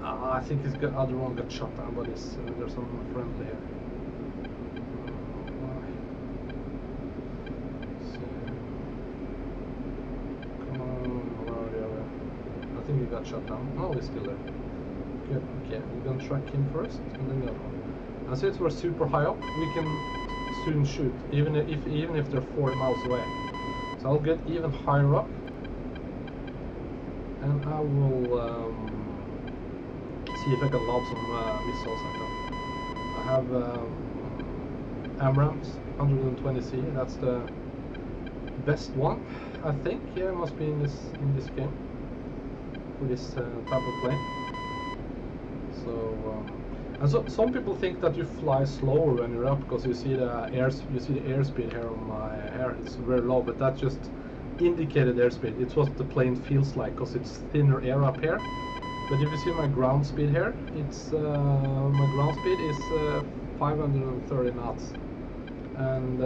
I think his other one got shot down, but there's some friendly here. So, come on, where are the other? I think he got shot down. No, he's still there. Good. Okay, we're gonna track him first, and then the other one. And since we're super high up, we can soon shoot, even if they're 40 miles away. So I'll get even higher up, and I will see if I can lob some missiles at them. I have AMRAAMs 120C. That's the best one, I think. Yeah, it must be in this game for this type of plane. So. And so some people think that you fly slower when you're up because you see the airspeed here on my hair. It's very low, but that's just indicated airspeed. It's what the plane feels like because it's thinner air up here. But if you see my ground speed here, it's my ground speed is 530 knots, and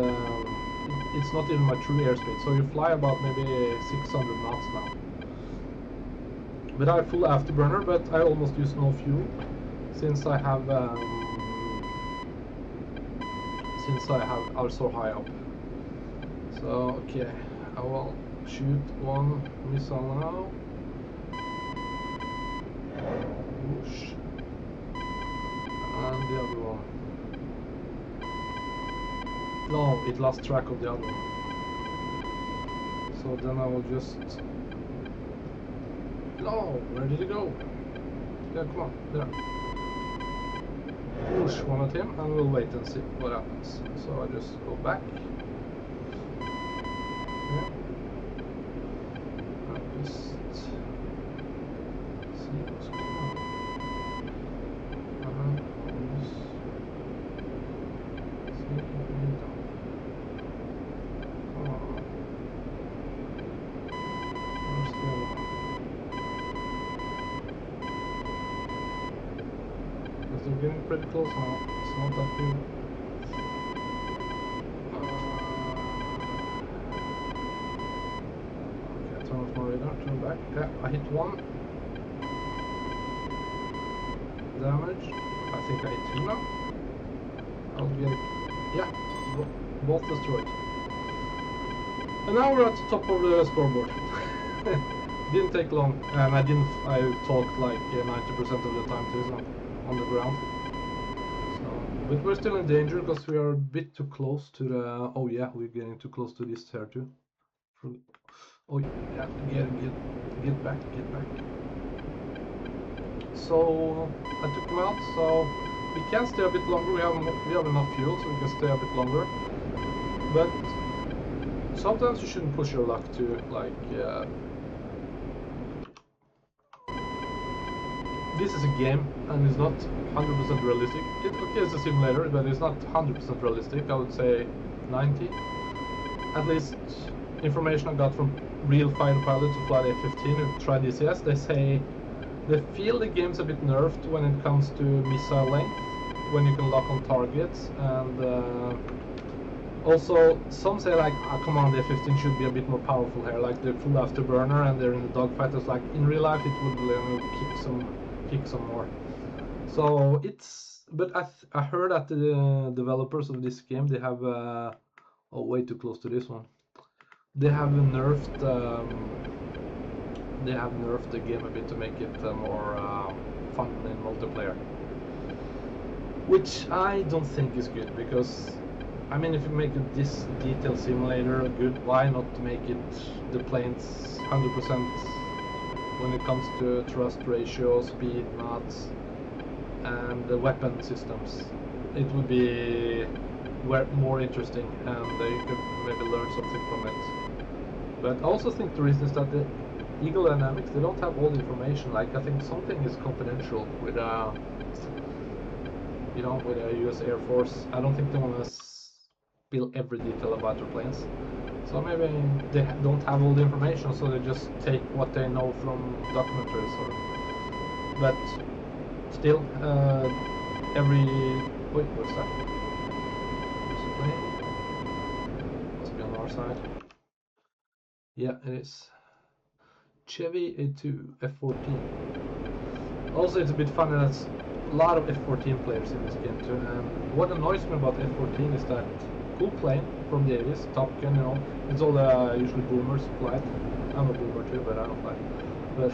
it's not even my true airspeed. So you fly about maybe 600 knots now. But I have full afterburner, but I almost use no fuel. Since I have are so high up. So okay, I will shoot one missile now. Whoosh. And the other one. No, it lost track of the other one. So then I will just. No, where did it go? Yeah, come on, there. Push one at him and we'll wait and see what happens. So I just go back. Yeah. And just see what's going on. Just see if we can hit them. Come on. Where's the other one? They're getting pretty close now. It's not that good. Okay, turn off my radar, turn back. Yeah, I hit one. Damage. I think I hit two now. I'll get it. Yeah, both destroyed. And now we're at the top of the scoreboard. Didn't take long, and I talked like 90% of the time too, so. On the ground. So, but we're still in danger because we are a bit too close to the. Oh yeah, we're getting too close to this here too. Oh yeah, get back. So I took them out. So we can stay a bit longer. We have enough fuel, so we can stay a bit longer. But sometimes you shouldn't push your luck to like this is a game and it's not 100% realistic. Okay, it's a simulator, but it's not 100% realistic. I would say 90. At least information I got from real fighter pilots who fly the F-15 who try DCS, they say they feel the game's a bit nerfed when it comes to missile length, when you can lock on targets, and also some say like, oh, come on, the F-15 should be a bit more powerful here, like the full afterburner, and they're in the dogfight. It's like in real life it would kick some more. So it's, but I heard that the developers of this game, they have oh, way too close to this one. They have nerfed the game a bit to make it more fun in multiplayer, which I don't think is good, because I mean, if you make this detailed simulator good, why not make it the planes 100% when it comes to thrust ratio, speed, knots, and the weapon systems? It would be more interesting, and you could maybe learn something from it. But I also think the reason is that the Eagle Dynamics, they don't have all the information. Like, I think something is confidential with you know, with the US Air Force. I don't think they want to spill every detail about their planes. So maybe they don't have all the information, so they just take what they know from documentaries. But still, wait, what's that? There's a plane. Must be on our side. Yeah, it is. Chevy A2 F-14. Also, it's a bit funny that a lot of F-14 players in this game too. And what annoys me about F-14 is that cool plane from the 80s, Top Gun, you know, it's all the usually boomers fly. I'm a boomer too, but I don't fly. But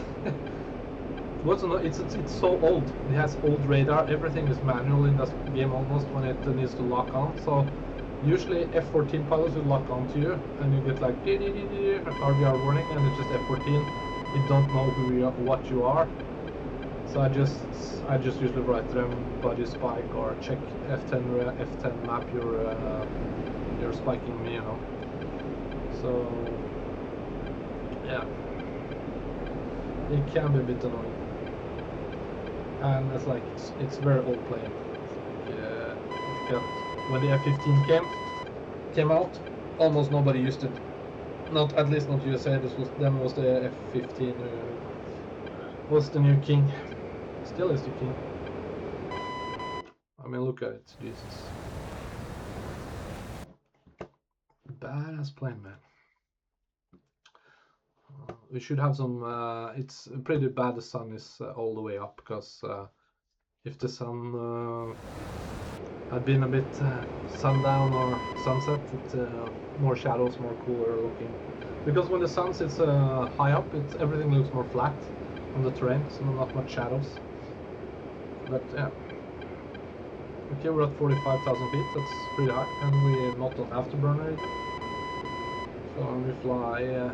what's annoying? It's so old. It has old radar. Everything is manual in this game almost when it needs to lock on. So usually F-14 pilots will lock onto you, and you get like RVR warning, and it's just F-14. You don't know who you are, what you are. So I just usually write to them buddy spike or check F10 map. You're spiking me, you know. So yeah, it can be a bit annoying, and it's like it's very old plane. When the F-15 came out, almost nobody used it. Not, at least not USA. Then was the F-15 was the new king. Still is the king. I mean, look at it, Jesus. Badass plane, man. We should have some. It's pretty bad the sun is all the way up, because if the sun had been a bit sundown or sunset, more shadows, more cooler looking. Because when the sun sits high up, everything looks more flat on the terrain, so not much shadows. But yeah. Okay, we're at 45,000 feet, that's pretty high, and we're not on afterburner either. So we fly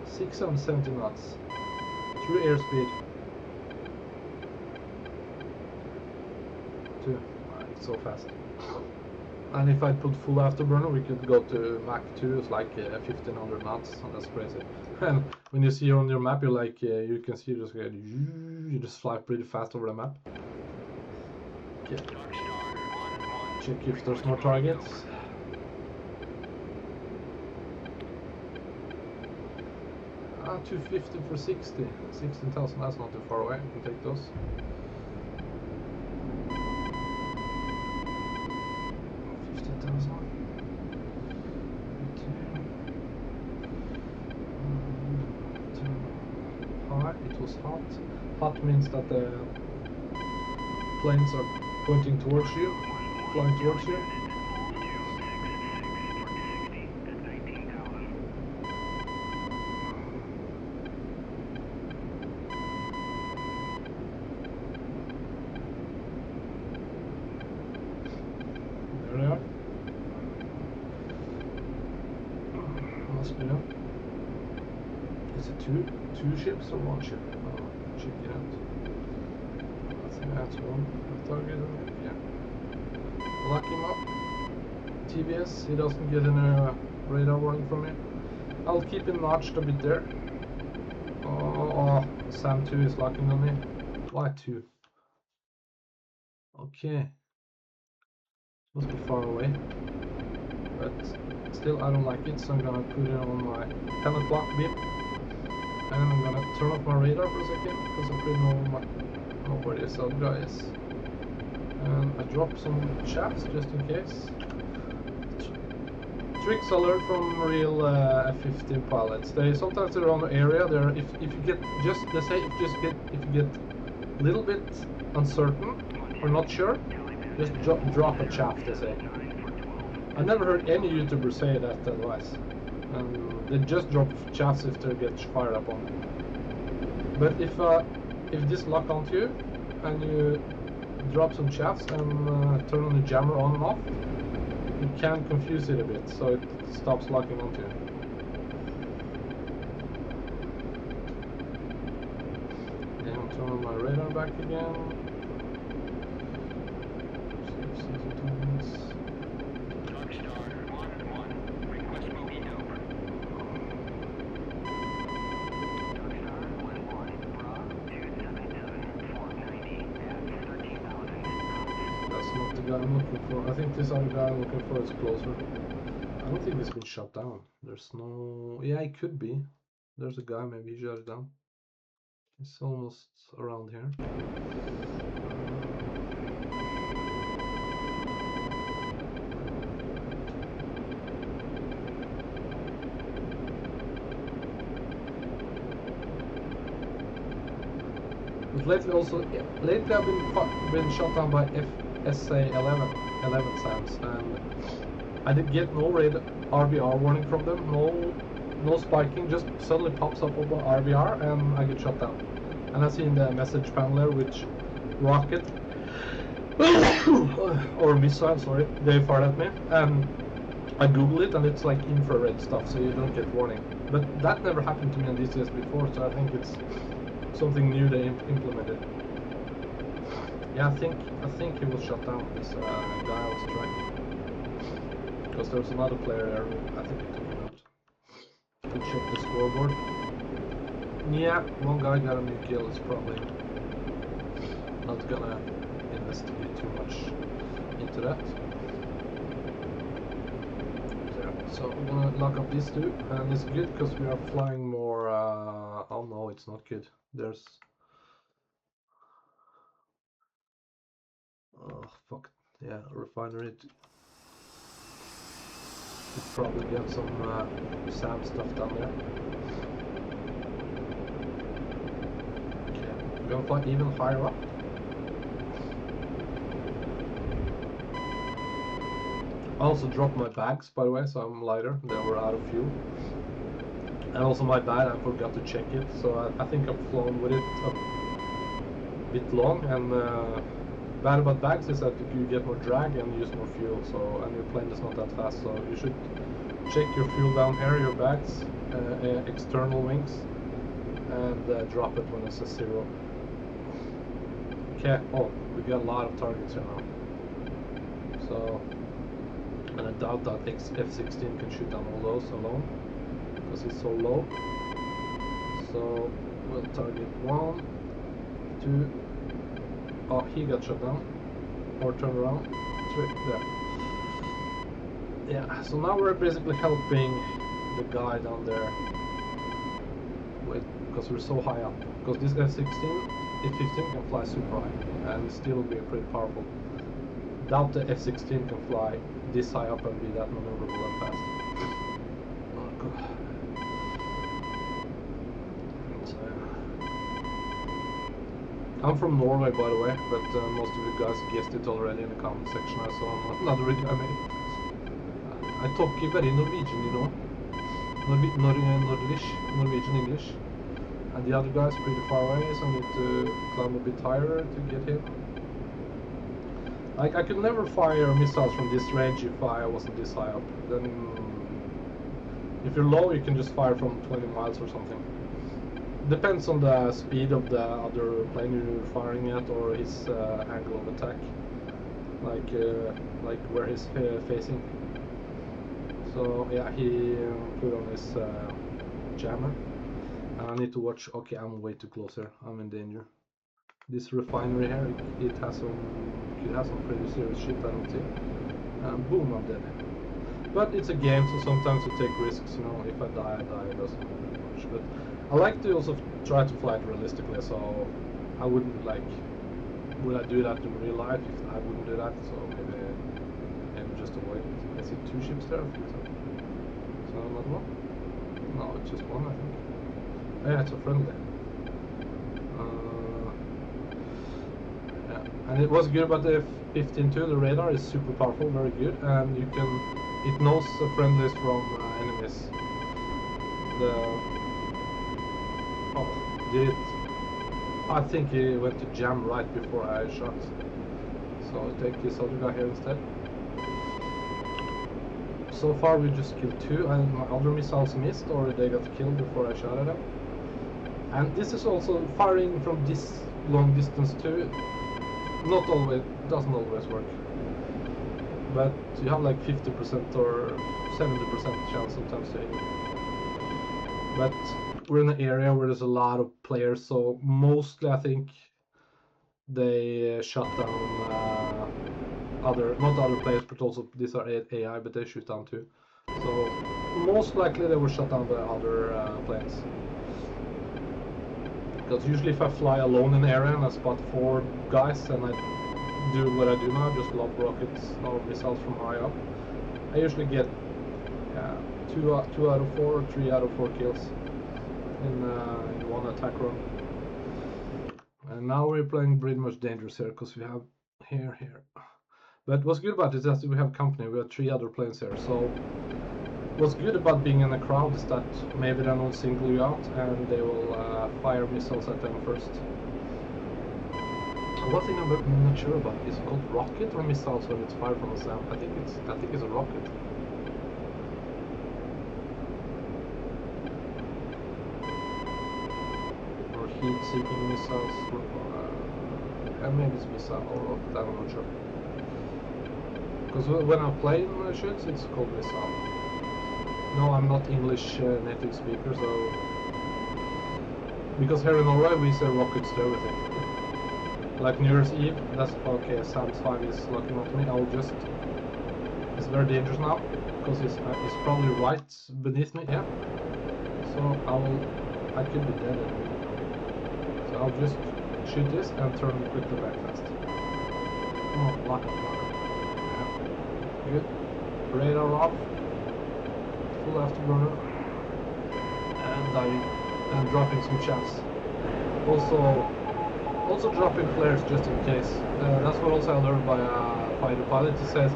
670 knots through airspeed. It's so fast. And if I put full afterburner, we could go to Mach 2, it's like 1500 knots, and that's crazy. And when you see on your map, you're like, you can see just you just fly pretty fast over the map. Okay. Check if there's more targets. Ah, 250 for 60. 16,000, that's not too far away. We can take those. It was hot. Hot means that the planes are pointing towards you, flying towards you. There they are. Must be them. Is it two ships or one ship? Oh, check it out. I think that's one target. Yeah. Lock him up. TBS, he doesn't get any radar warning from me. I'll keep him notched a bit there. Oh, Sam 2 is locking on me. Why 2? Okay. Must be far away. But still, I don't like it, so I'm gonna put it on my 10 o'clock beep. And I'm gonna turn off my radar for a second, because I pretty know where this other guy is. And I dropped some chaps just in case. Tricks I learned from real F-15 pilots. They sometimes around the area. If you get just they say if you get a little bit uncertain or not sure, just drop a chaff. They say. I never heard any YouTuber say that advice. And they just drop chaffs if they get fired up on. But if this lock onto you and you drop some chaffs and turn on the jammer on and off, you can confuse it a bit, so it stops locking onto you. Then I'll turn on my radar back again. I'm looking for. I think this other guy I'm looking for is closer. I don't think it's been shut down. There's no. Yeah, it could be. There's a guy. Maybe he shut it down. It's almost around here. But lately I've been shot down by SA11 SAMs, and I did get no RBR warning from them, no spiking, just suddenly pops up over RBR and I get shot down. And I see in the message panel there which rocket or missile, sorry, they fired at me, and I Googled it and it's like infrared stuff, so you don't get warning. But that never happened to me on DCS before, so I think it's something new they implemented. Yeah, I think he was shut down, this guy I was tracking. Because there was another player there who I think he took him out. To check the scoreboard. Yeah, one guy got a new kill. It's probably not gonna investigate too much into that. So I'm gonna lock up these two, and it's good because we are flying more. Oh no, it's not good. There's. Oh fuck, yeah, refinery. Could probably get some SAM stuff down there. Okay, I'm gonna fly even higher up. I also dropped my bags, by the way, so I'm lighter. They were out of fuel. And also my bad, I forgot to check it, so I think I've flown with it a bit long, and bad about bags is that you get more drag and use more fuel, so, and your plane is not that fast, so you should check your fuel down here, your bags, external wings, and drop it when it says 0. Okay, oh, we got a lot of targets here now. So, and I doubt that F-16 can shoot down all those alone, because it's so low. So, we'll target 1, 2, oh, he got shot down, or turn around, 3, there. Yeah, so now we're basically helping the guy down there, because we're so high up, because this F-15 can fly super high, and still be pretty powerful. Doubt the F-16 can fly this high up and be that maneuverable and fast. Oh god. I'm from Norway, by the way, but most of you guys guessed it already in the comment section. I saw another video I made. I talk very Norwegian, you know. Norwegian English. And the other guy's pretty far away, so I need to climb a bit higher to get him. Like, I could never fire missiles from this range if I wasn't this high up. Then, if you're low, you can just fire from 20 miles or something. Depends on the speed of the other plane you're firing at, or his angle of attack, like where he's facing. So yeah, he put on his jammer, I need to watch. Okay, I'm way too close here. I'm in danger. This refinery here, it has some pretty serious shit, I don't think. Boom, I'm dead. But it's a game, so sometimes you take risks, you know. If I die, I die. It doesn't matter much. But I like to also try to fly it realistically, so I wouldn't like. Would I do that in real life? I wouldn't do that, so maybe just avoid it. I see 2 ships there, I think so. Is there another one? No, it's just one, I think. Oh, yeah, it's a friendly. Yeah. And it was good about the F-15 too. The radar is super powerful, very good, and it knows the friendlies from enemies. I think he went to jam right before I shot. So I'll take this other guy here instead. So far we just killed 2, and my other missiles missed, or they got killed before I shot at them. And this is also firing from this long distance too. Not always, doesn't always work. But you have like 50% or 70% chance sometimes to hit. But we're in an area where there's a lot of players, so mostly I think they shut down not other players, but also these are AI, but they shoot down too. So most likely they will shut down the other planes. Because usually if I fly alone in the area and I spot 4 guys and I do what I do now, just lob rockets or missiles from high up, I usually get 2 out of 4 or 3 out of 4 kills in one attack run. And now we're playing pretty much dangerous here because we have here. But what's good about it is that we have company. We have 3 other planes here. So what's good about being in a crowd is that maybe they won't single you out and they will fire missiles at them first. One thing I'm not sure about is it called rocket or missiles when it's fired from a SAM. I think it's a rocket. Or heat-seeking missiles. And maybe it's missile or rocket. I'm not sure. Because when I play shoots, it's called missile. No, I'm not English native speaker, so because here in Norway we say rockets to everything. Like New Year's Eve, that's okay. SAMS 5 is locking onto me. It's very dangerous now because it's probably right beneath me. Yeah. So I could be dead. So I'll just shoot this and turn quickly back fast. Oh, lock up. Yeah. Good. Radar off. Full afterburner. And diving. And dropping some shafts. Also dropping flares just in case. That's what also I learned by a fighter pilot. He says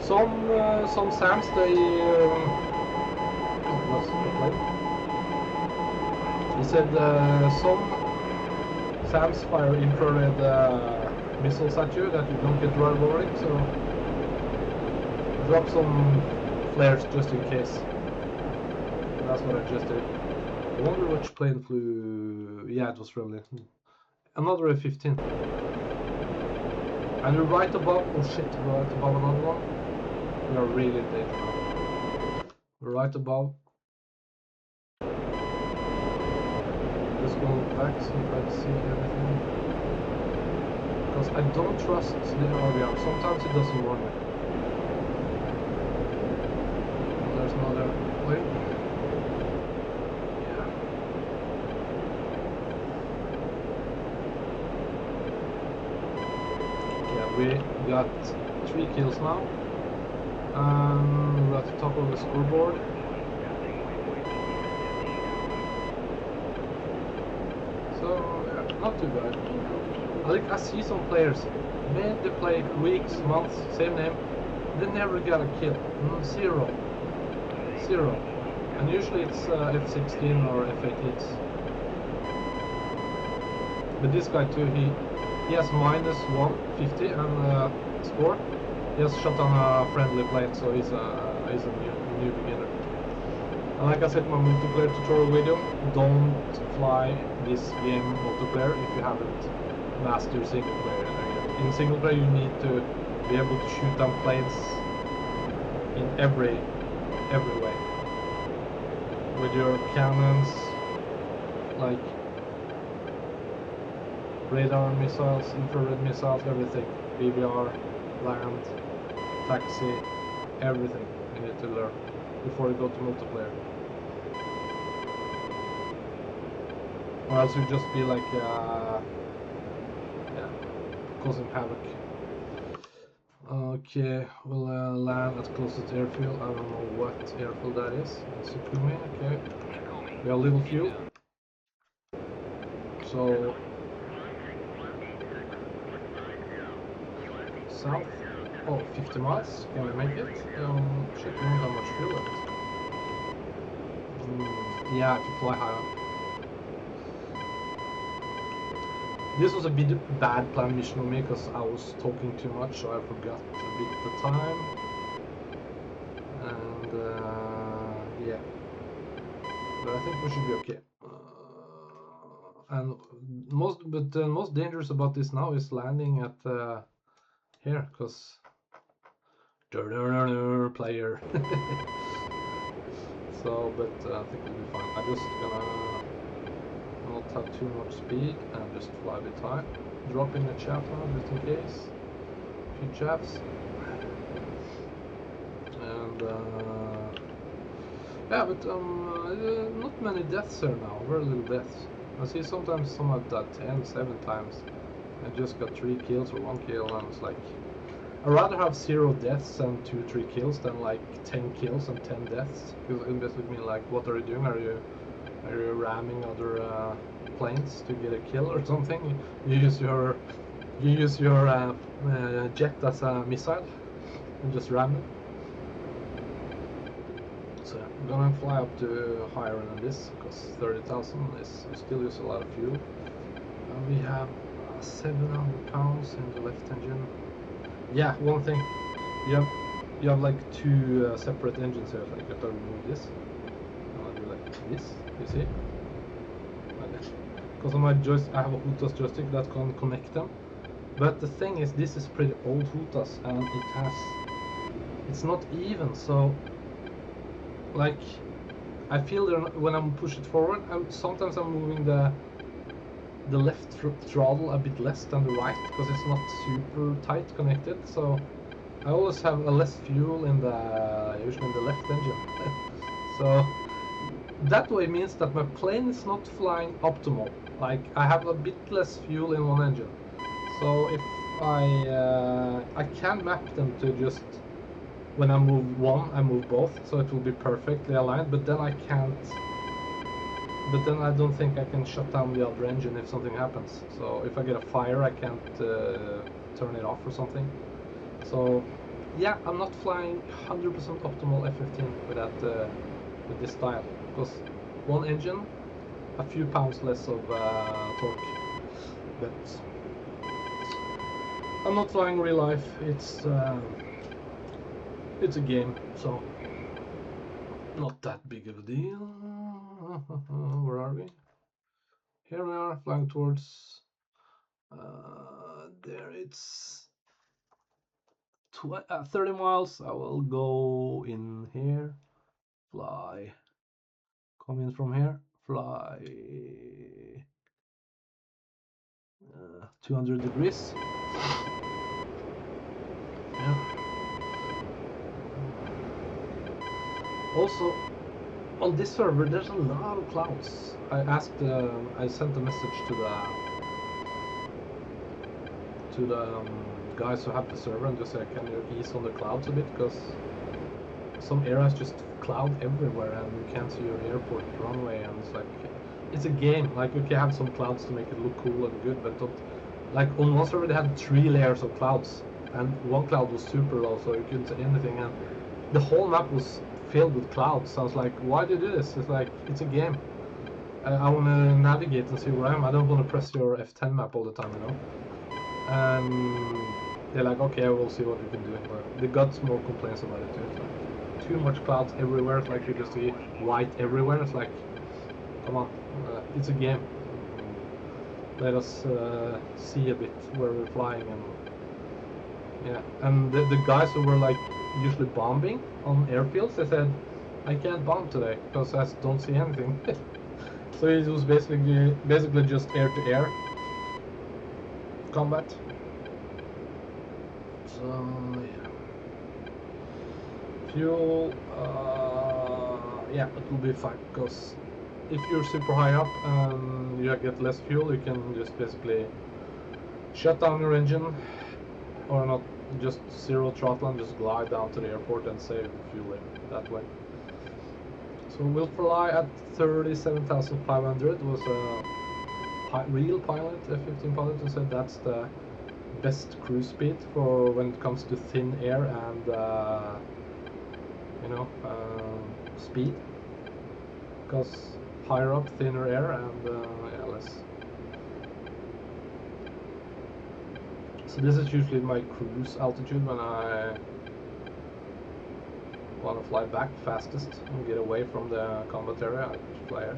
some SAMs what's the plane? He said some SAMs fire infrared missiles at you that you don't get right roaring. So drop some flares just in case. And that's what I just did. I wonder which plane flew. Yeah, it was friendly. Another F-15. And we're right above. Oh shit, we're right above another one. We are really in danger now. We're right above. Just go back so if I see anything. Because I don't trust the RVR. Sometimes it doesn't warn me. There's another plane. We got 3 kills now. We're at the top of the scoreboard. So yeah, not too bad. I see some players, man, they play weeks, months, same name. They never got a kill. Zero. And usually it's F-16 or F-18s. But this guy too, he has -150 and score. He has shot on a friendly plane, so he's a new beginner. And like I said in my multiplayer tutorial video, don't fly this game multiplayer if you haven't mastered single player. In single player you need to be able to shoot down planes in every way. With your cannons, like radar missiles, infrared missiles, everything, BBR, land, taxi, everything you need to learn before you go to multiplayer. Or else you just be like, yeah, causing havoc. Okay, we'll land at closest airfield. I don't know what airfield that is. Sukumi, okay. We have little fuel. So, south. Oh, 50 miles. Can we make it? Shit, we don't have much fuel left. Yeah, if you fly high up. This was a bit bad planned mission on me because I was talking too much, so I forgot a bit the time. And yeah, but I think we should be okay. And the most dangerous about this now is landing at here, because player. So, but I think we'll be fine. I'm just gonna not have too much speed and just fly a bit high. Drop in a chaff now, just in case. A few chaffs. And yeah, but not many deaths here now, very little deaths. I see sometimes some have died 10, 7 times. I just got 3 kills or 1 kill, and it's like, I'd rather have 0 deaths and 2-3 kills than like 10 kills and 10 deaths. Because it basically mean like, what are you doing? Are you ramming other planes to get a kill or something? You use your jet as a missile and just ram it. So I'm gonna fly up to higher than this, because 30,000 is, we still use a lot of fuel. And we have 700 pounds in the left engine. Yeah, one thing, you have like 2 separate engines here. Like if I remove this, I'll do like this. You see? Because on my joystick, I have a Hutas joystick that can connect them. But the thing is, this is pretty old Hutas, and it's not even. So, like, I feel that when I'm pushing it forward, sometimes I'm moving the left throttle a bit less than the right, because it's not super tight connected. So I always have a less fuel usually in the left engine. So that way means that my plane is not flying optimal. Like, I have a bit less fuel in one engine. So if I can map them to just, when I move one, I move both, so it will be perfectly aligned, but then I can't, but then I don't think I can shut down the other engine if something happens. So if I get a fire, I can't turn it off or something. So yeah, I'm not flying 100% optimal F-15 with that, with this style, because one engine, a few pounds less of torque. But I'm not flying real life. It's a game, so not that big of a deal. Where are we? Here we are, flying towards there. It's 30 miles. I will go in here, fly, come in from here, fly 200 degrees. Yeah. Also, on this server, there's a lot of clouds. I sent a message to the guys who have the server and just said, can you ease on the clouds a bit, because some areas just cloud everywhere and you can't see your airport runway, and it's like, it's a game. Like, you can have some clouds to make it look cool and good, but don't, like on one server they had 3 layers of clouds, and one cloud was super low, so you couldn't see anything, and the whole map was filled with clouds. So I was like, why do you do this? It's like, it's a game. I want to navigate and see where I am. I don't want to press your F10 map all the time, you know. And they're like, okay, we'll see what we can do. But they got more complaints about it too. It's like too much clouds everywhere. It's like you just see white everywhere. It's like, come on, it's a game. Let us see a bit where we're flying, and yeah. And the guys who were like usually bombing on airfields, they said, I can't bomb today because I don't see anything. So it was basically just air-to-air combat. So yeah, fuel. Yeah, it will be fine because if you're super high up and you get less fuel, you can just basically shut down your engine, or not, just zero throttle and just glide down to the airport and save fuel that way. So we'll fly at 37,500. Was a real pilot, F-15 pilot, who said that's the best cruise speed for when it comes to thin air and speed, because higher up, thinner air, and yeah, less. So this is usually my cruise altitude when I want to fly back fastest and get away from the combat area. I fly air.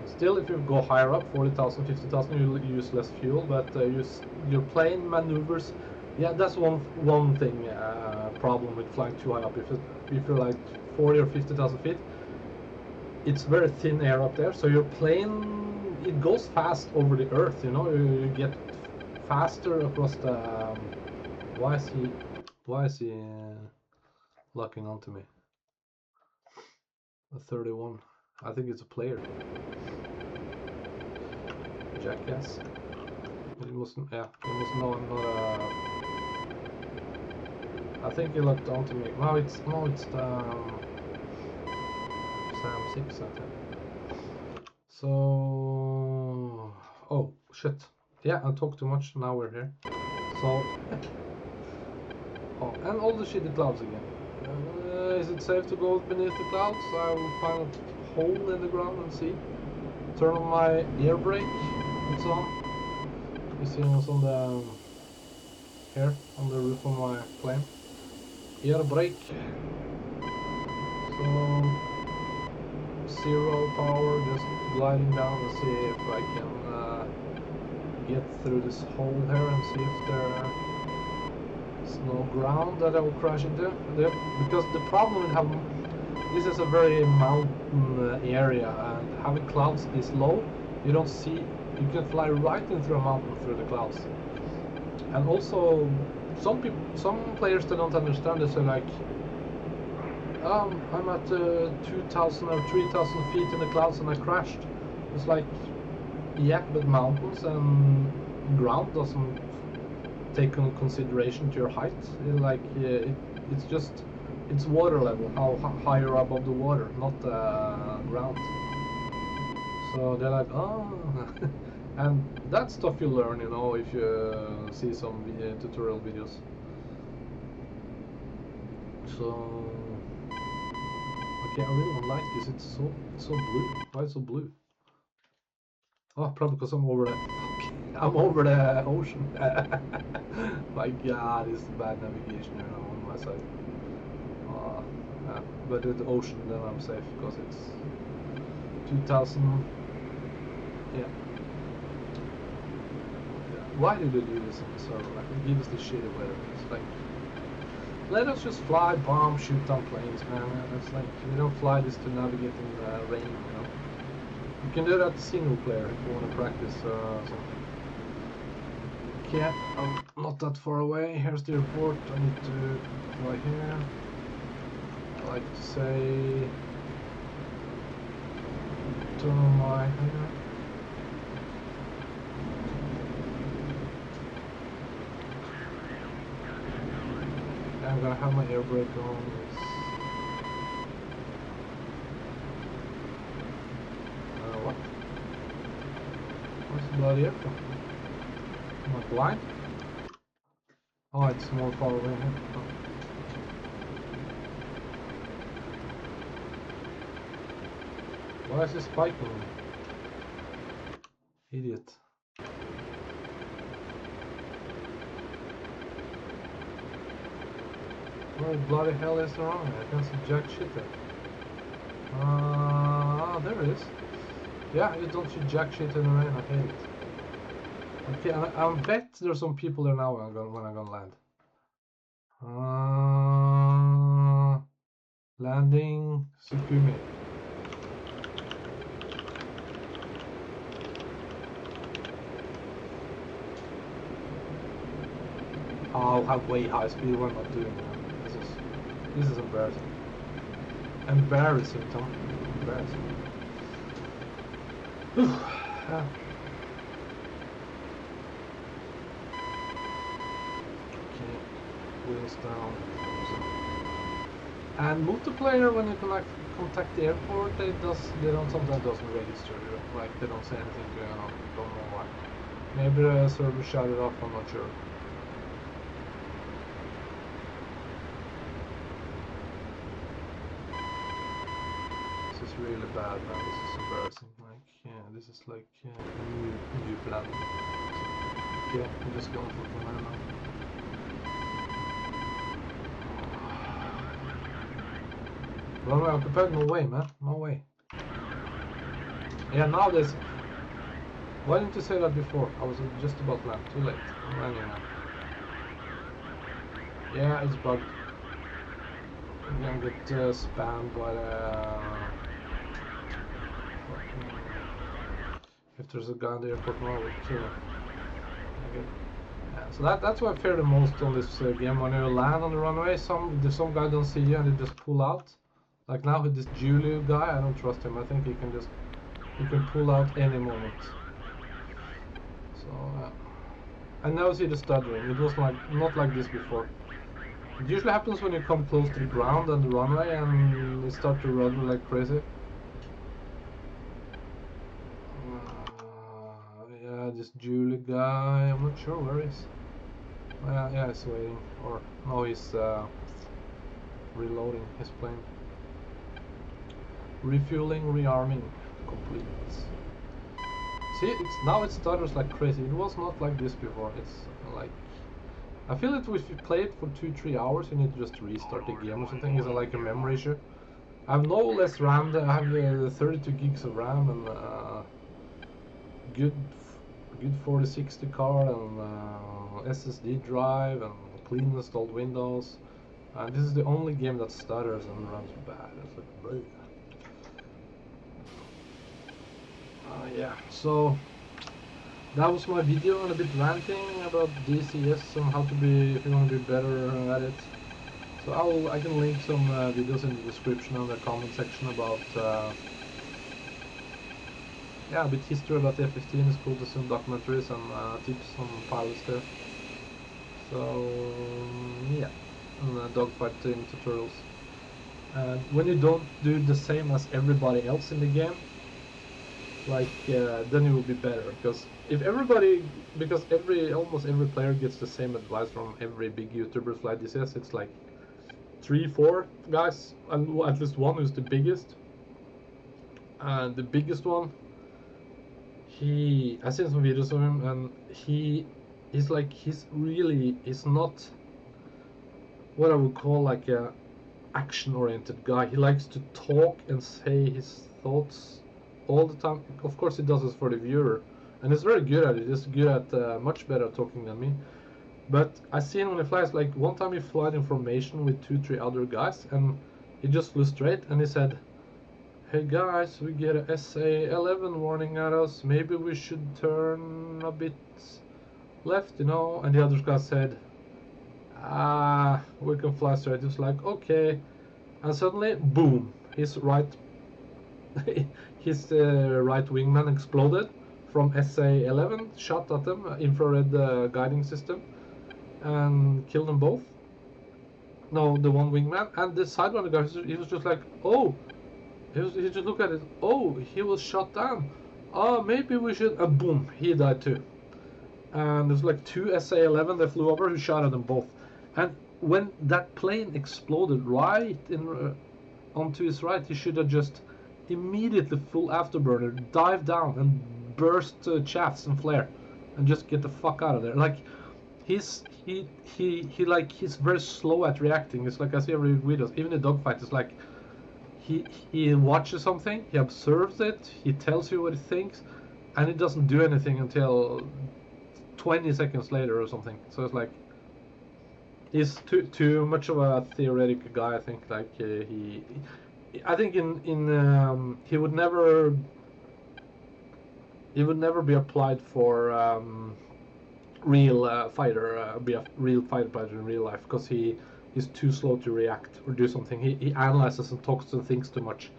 Still, if you go higher up, 40,000, 50,000, you'll use less fuel, but your plane maneuvers. Yeah, that's one thing problem with flying too high up. If you're like 40 or 50,000 feet, it's very thin air up there, so your plane, it goes fast over the earth. You know, you get faster across the. Why is he locking onto me? A 31. I think it's a player. Jackass. He mustn't. Yeah, he must know I'm not a. I think he locked onto me. No, it's the Sam 6, I think. So, oh shit. Yeah, I talked too much. Now we're here. So, oh, and all the shitty clouds again. Is it safe to go beneath the clouds? I will find a hole in the ground and see. Turn on my air brake. It's on. You see what's on the here on the roof of my plane. Air brake. So 0 power, just gliding down and see if I can get through this hole here and see if there's no ground that I will crash into. Because the problem with having this is a very mountain area, and having clouds this low, you don't see. You can fly right in through a mountain through the clouds. And also, some players that don't understand this are like, I'm at 2,000 or 3,000 feet in the clouds and I crashed. It's like, yeah, but mountains and ground doesn't take into consideration to your height. It's just, it's water level, how high you're above the water, not the ground. So they're like, oh, and that stuff you learn, you know, if you see some tutorial videos. So, okay, I really don't like this. It's so blue. Why is it so blue? Oh, probably because I'm over the ocean. My God, it's bad navigation here on my side. Yeah. But with the ocean, then I'm safe because it's 2,000. Yeah. Why do they do this on the server? Like, it gives the shit away. It's like, let us just fly, bomb, shoot down planes, man. It's like, you don't fly this to navigate in the rain, you know. You can do that single player if you want to practice something. Okay, I'm not that far away. Here's the airport. I need to fly here. I like to say, turn on my here. I'm gonna have my air brake on. What? Where's the bloody air from? Am I blind? Oh, it's more far away here. Oh. Why is this spiking me? Idiot. What the bloody hell is wrong? I can't see jack shit there. There it is. Yeah, you don't see jack shit in the rain. I hate it. Okay, I bet there's some people there now when I'm gonna land. Landing Sukumi. I'll have way high speed when I'm not doing it. This is embarrassing. Embarrassing, Tom. Embarrassing. Okay, wheels down. And multiplayer, when you contact the airport, they don't sometimes doesn't register. Like they don't say anything going on. Don't know why. Maybe the server shut it off. I'm not sure. This is really bad, man. This is embarrassing. Like, yeah, this is like a new plan. So, yeah, I'm just going for the man now. Runway occupied? No way, man. No way. Yeah, now there's... Why didn't you say that before? I was just about to land. Too late. I'm landing now. Yeah, it's bugged. I'm gonna get spammed by the... If there's a guy in the airport now, we'll kill him. Okay. Yeah, so that's what I fear the most on this game. When you land on the runway, some guy don't see you and they just pull out. Like now with this Julio guy, I don't trust him. I think he can pull out any moment. So and now see the stuttering. It was like not like this before. It usually happens when you come close to the ground and the runway and it starts to run like crazy. Yeah, this Julio guy. I'm not sure where he is. Yeah, he's waiting. Or no, he's reloading his plane. Refueling, rearming, complete. See, now it stutters like crazy. It was not like this before. It's like, I feel that if you play it for 2-3 hours, you need to just restart the game or something. It's like a memory issue. I have no less RAM. I have 32 gigs of RAM and good 4060 card and SSD drive and clean installed Windows. And this is the only game that stutters and runs bad. It's like, bleh. Yeah, so that was my video and a bit ranting about DCS and how to be, if you want to be better at it. So I can link some videos in the description and the comment section about yeah, a bit history about the F-15. It's cool to some documentaries and tips on pilots there. So yeah, and dogfight tutorials. And when you don't do the same as everybody else in the game, like then you will be better, because almost every player gets the same advice from every big YouTuber fly DCS. It's like 3-4 guys, and at least one who's the biggest, and the biggest one, I seen some videos of him, and he's not what I would call like a action-oriented guy. He likes to talk and say his thoughts all the time. Of course he does this for the viewer, and he's very good at it. He's good at much better talking than me. But I seen when he flies, like one time he flied in formation with 2-3 other guys, and he just flew straight and he said, "Hey guys, we get a SA-11 warning at us, maybe we should turn a bit left, you know." And the other guy said, we can fly straight. He was like, okay. And suddenly, boom, his right right wingman exploded from SA-11, shot at them, infrared guiding system, and killed them both. No, the one wingman, and the sidewinder guy, he was just like, oh, he just looked at it, oh, he was shot down, oh, maybe we should, and boom, he died too. And there's like 2 SA-11 that flew over who shot at them both. And when that plane exploded right in onto his right, he should have just immediately full afterburner, dive down and burst shafts and flare, and just get the fuck out of there. Like he's very slow at reacting. It's like I see every videos, even the dogfight is like he watches something, he observes it, he tells you what he thinks, and he doesn't do anything until 20 seconds later or something. So it's like he's too much of a theoretical guy. I think like I think he would never be applied for real fighter, be a real fighter in real life, because he's too slow to react or do something. He analyzes and talks and thinks too much.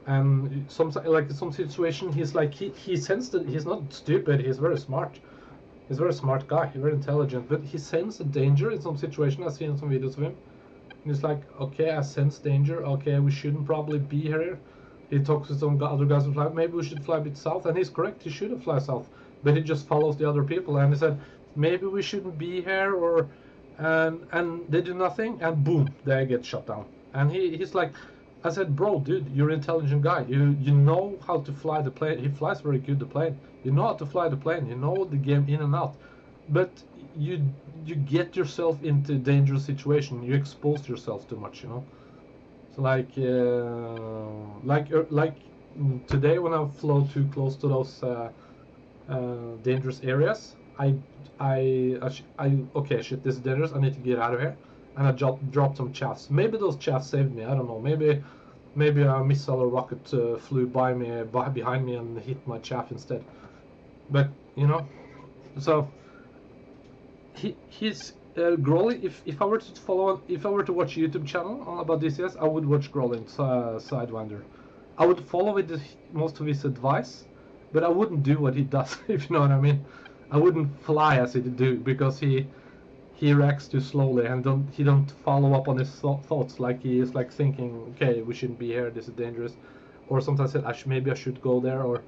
And some situation, he's like he sensed that he's not stupid. He's very smart. He's a very smart guy. He's very intelligent. But he sensed a danger in some situation. I've seen some videos of him. And he's like, okay, I sense danger. Okay, we shouldn't probably be here. He talks to some other guys who fly. Maybe we should fly a bit south. And he's correct. He shouldn't fly south. But he just follows the other people. And he said, maybe we shouldn't be here. Or and they do nothing. And boom, they get shut down. And he's like, I said, bro, dude, you're an intelligent guy. You know how to fly the plane. He flies very good, the plane. You know how to fly the plane. You know the game in and out. But you get yourself into dangerous situation. You expose yourself too much, you know. So like today when I flew too close to those dangerous areas, okay, shit, this is dangerous. I need to get out of here. And I dropped some chaffs. Maybe those chaffs saved me. I don't know. Maybe a missile or rocket flew behind me and hit my chaff instead. But you know, so he's Growly. If I were to watch YouTube channel about DCS, I would watch Growling Sidewinder. I would follow most of his advice, but I wouldn't do what he does. If you know what I mean. I wouldn't fly as he do, because he reacts too slowly and he don't follow up on his thoughts. Like he is like thinking, okay, we shouldn't be here, this is dangerous, or sometimes said maybe I should go there, or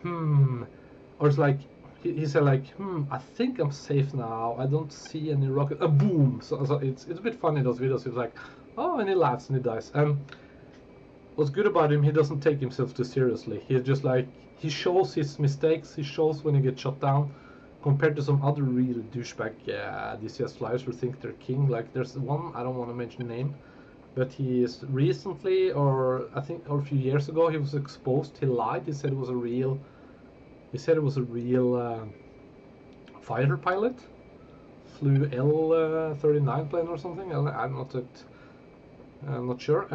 or it's like he said like I think I'm safe now, I don't see any rocket, boom. So it's a bit funny, those videos. He's like, oh, and he laughs and he dies. And what's good about him, he doesn't take himself too seriously. He's just like, he shows his mistakes, he shows when he gets shot down, compared to some other real douchebag DCS flyers who think they're king. Like there's one, I don't want to mention the name, but he is recently, or I think a few years ago, he was exposed. He lied. He said it was a real fighter pilot, flew L-39 plane or something. I'm not sure.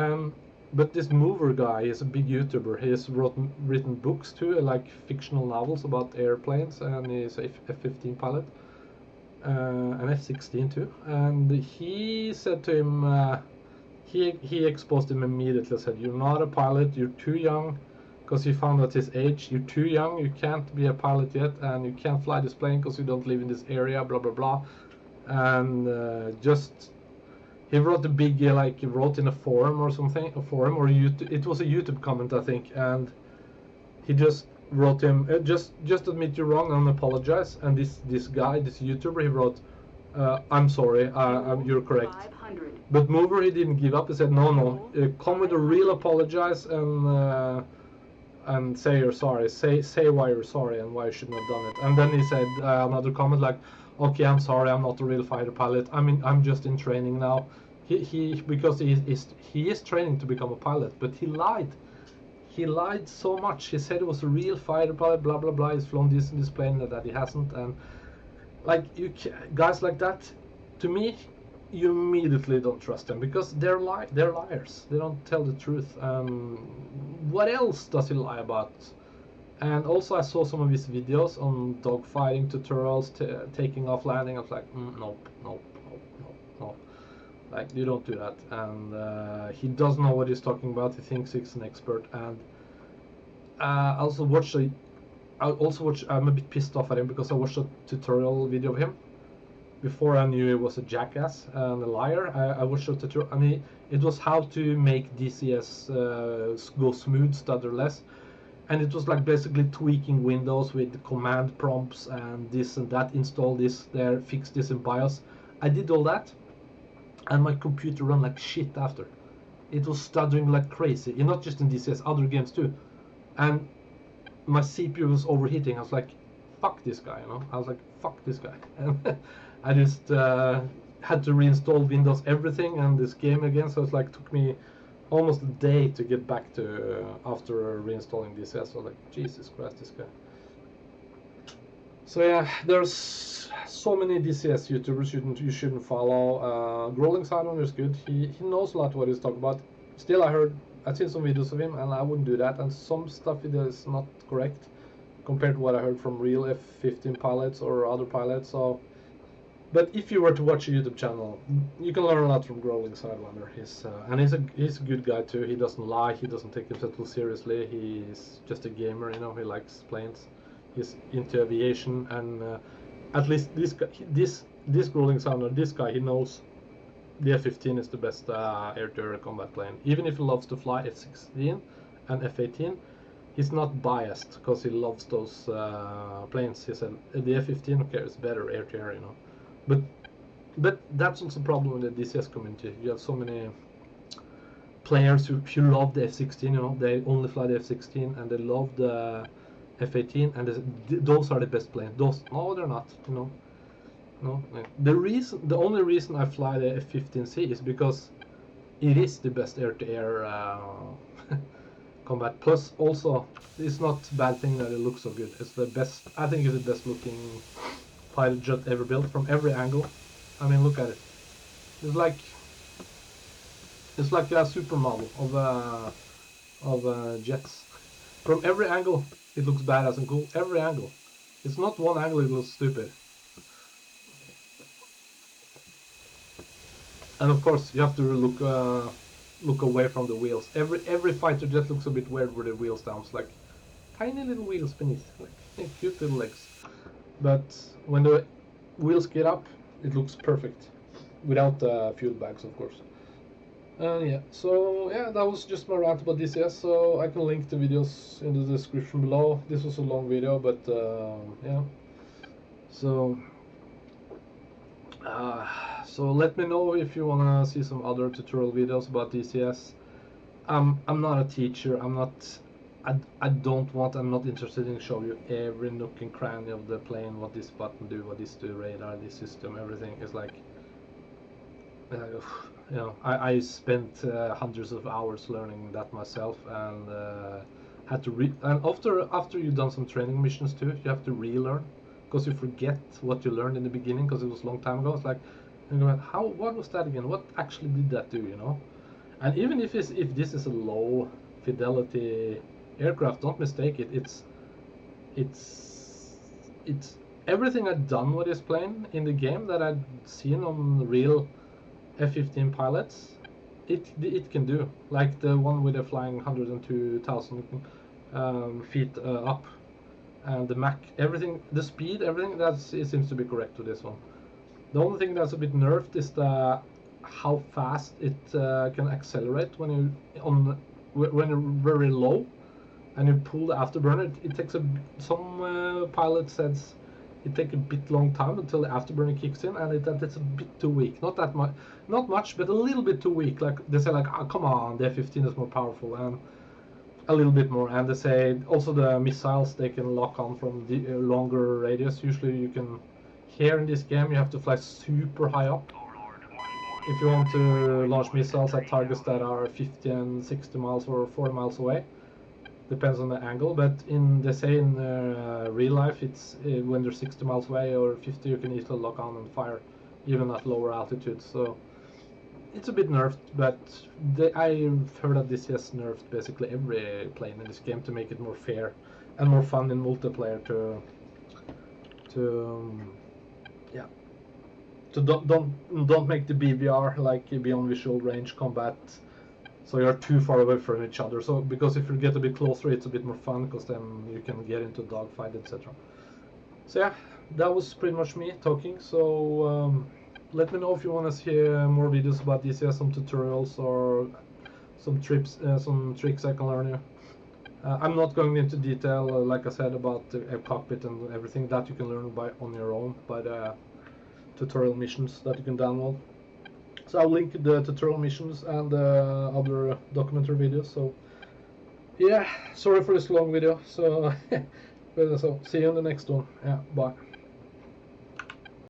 But this mover guy is a big YouTuber. He has written books too, like fictional novels about airplanes, and he's a F-15 pilot, an F-16 too. And he said to him, he exposed him immediately. Said, "You're not a pilot. You're too young," because he found out his age. "You're too young. You can't be a pilot yet, and you can't fly this plane because you don't live in this area." Blah blah blah, and just. He wrote a big, he wrote in a forum or something, or YouTube. It was a YouTube comment, I think, and he just wrote him, just admit you're wrong and apologize. And this guy, this YouTuber, he wrote, I'm sorry, you're correct. But Mover, he didn't give up. He said, no, come with a real apologize and say you're sorry. Say why you're sorry and why you shouldn't have done it. And then he said another comment like, okay, I'm sorry, I'm not a real fighter pilot. I mean, I'm just in training now. Because he is training to become a pilot, but he lied. He lied so much. He said it was a real fighter pilot, blah blah blah. He's flown this in this plane that he hasn't, and like guys like that, to me, you immediately don't trust them, because they're liars. They don't tell the truth. What else does he lie about? And also, I saw some of his videos on dogfighting tutorials, taking off landing. I was like, nope. Like, you don't do that. And he doesn't know what he's talking about. He thinks he's an expert. And I also watched. I'm a bit pissed off at him, because I watched a tutorial video of him before I knew he was a jackass and a liar. I watched a tutorial, and it was how to make DCS go smooth, stutterless. And it was like basically tweaking Windows with command prompts and this and that, install this there, fix this in BIOS. I did all that, and my computer ran like shit after. It was stuttering like crazy, not just in DCS, other games too. And my CPU was overheating. I was like, fuck this guy, you know? I was like, fuck this guy. And I just had to reinstall Windows everything and this game again, so it's like took me almost a day to get back to after reinstalling DCS. So like, Jesus Christ, this guy. So yeah, there's so many DCS YouTubers you shouldn't follow. Growling Sidewinder is good. He knows a lot what he's talking about. Still, I've seen some videos of him, and I wouldn't do that. And some stuff he does not correct, compared to what I heard from real F-15 pilots or other pilots. So, but if you were to watch a YouTube channel, you can learn a lot from Growling Sidewinder. He's a good guy too. He doesn't lie. He doesn't take himself too seriously. He's just a gamer, you know. He likes planes. He's into aviation, and at least this Growling Sidewinder, this guy, he knows the F-15 is the best air-to-air combat plane. Even if he loves to fly F-16 and F-18, he's not biased because he loves those planes. He said the F-15, okay, is better air-to-air, you know. But that's also a problem with the DCS community. You have so many players who love the F-16, you know, they only fly the F-16 and they love the F-18, and those are the best planes. No, they're not, you know. No, the only reason I fly the F-15C is because it is the best air-to-air combat. Plus, also, it's not a bad thing that it looks so good. It's the best. I think it's the best looking fighter jet ever built from every angle. I mean, look at it. It's like a supermodel of jets. From every angle, it looks badass and cool. Every angle. It's not one angle it looks stupid. And of course, you have to look away from the wheels. Every fighter jet looks a bit weird with the wheels down. It's like tiny little wheels beneath, like cute little legs. But when the wheels get up, it looks perfect, without fuel bags, of course. Yeah, so yeah, that was just my rant about DCS. So I can link the videos in the description below. This was a long video, but yeah. So let me know if you wanna see some other tutorial videos about DCS. I'm not a teacher. I'm not interested in show you every nook and cranny of the plane, what this button do, what this do, radar, this system, everything. Is like, you know, I spent hundreds of hours learning that myself, and had to and after you've done some training missions too, you have to relearn, because you forget what you learned in the beginning, because it was a long time ago. It's like, you know, what was that again? What actually did that do, you know? And even if this is a low fidelity aircraft, don't mistake it. It's everything I've done with this plane in the game that I've seen on real F-15 pilots. It can do, like the one with the flying 102,000 feet up, and the Mach, everything, the speed, everything, it seems to be correct to this one. The only thing that's a bit nerfed is how fast it can accelerate when you're very low, and you pull the afterburner. It takes some pilot says it takes a bit long time until the afterburner kicks in, and it's a bit too weak. Not that much, not much, but a little bit too weak. Like they say, like, oh, come on, the F-15 is more powerful, and a little bit more. And they say also the missiles, they can lock on from the longer radius. Usually you can, here in this game, you have to fly super high up if you want to launch missiles at targets that are 50 and 60 miles or 40 miles away. Depends on the angle, but they say in real life, it's when they're 60 miles away or 50, you can easily lock on and fire, even at lower altitudes. So it's a bit nerfed, but I've heard that DCS nerfed basically every plane in this game to make it more fair and more fun in multiplayer. So don't make the BVR like beyond visual range combat, so you're too far away from each other. So because if you get a bit closer, it's a bit more fun, because then you can get into dogfight, etc. So yeah, that was pretty much me talking. So let me know if you want to see more videos about DCS, some tutorials or some tricks I can learn you. I'm not going into detail, like I said, about the cockpit and everything that you can learn on your own by the tutorial missions that you can download. So I'll link the tutorial missions and other documentary videos. So yeah, sorry for this long video. So so see you in the next one. Yeah, bye.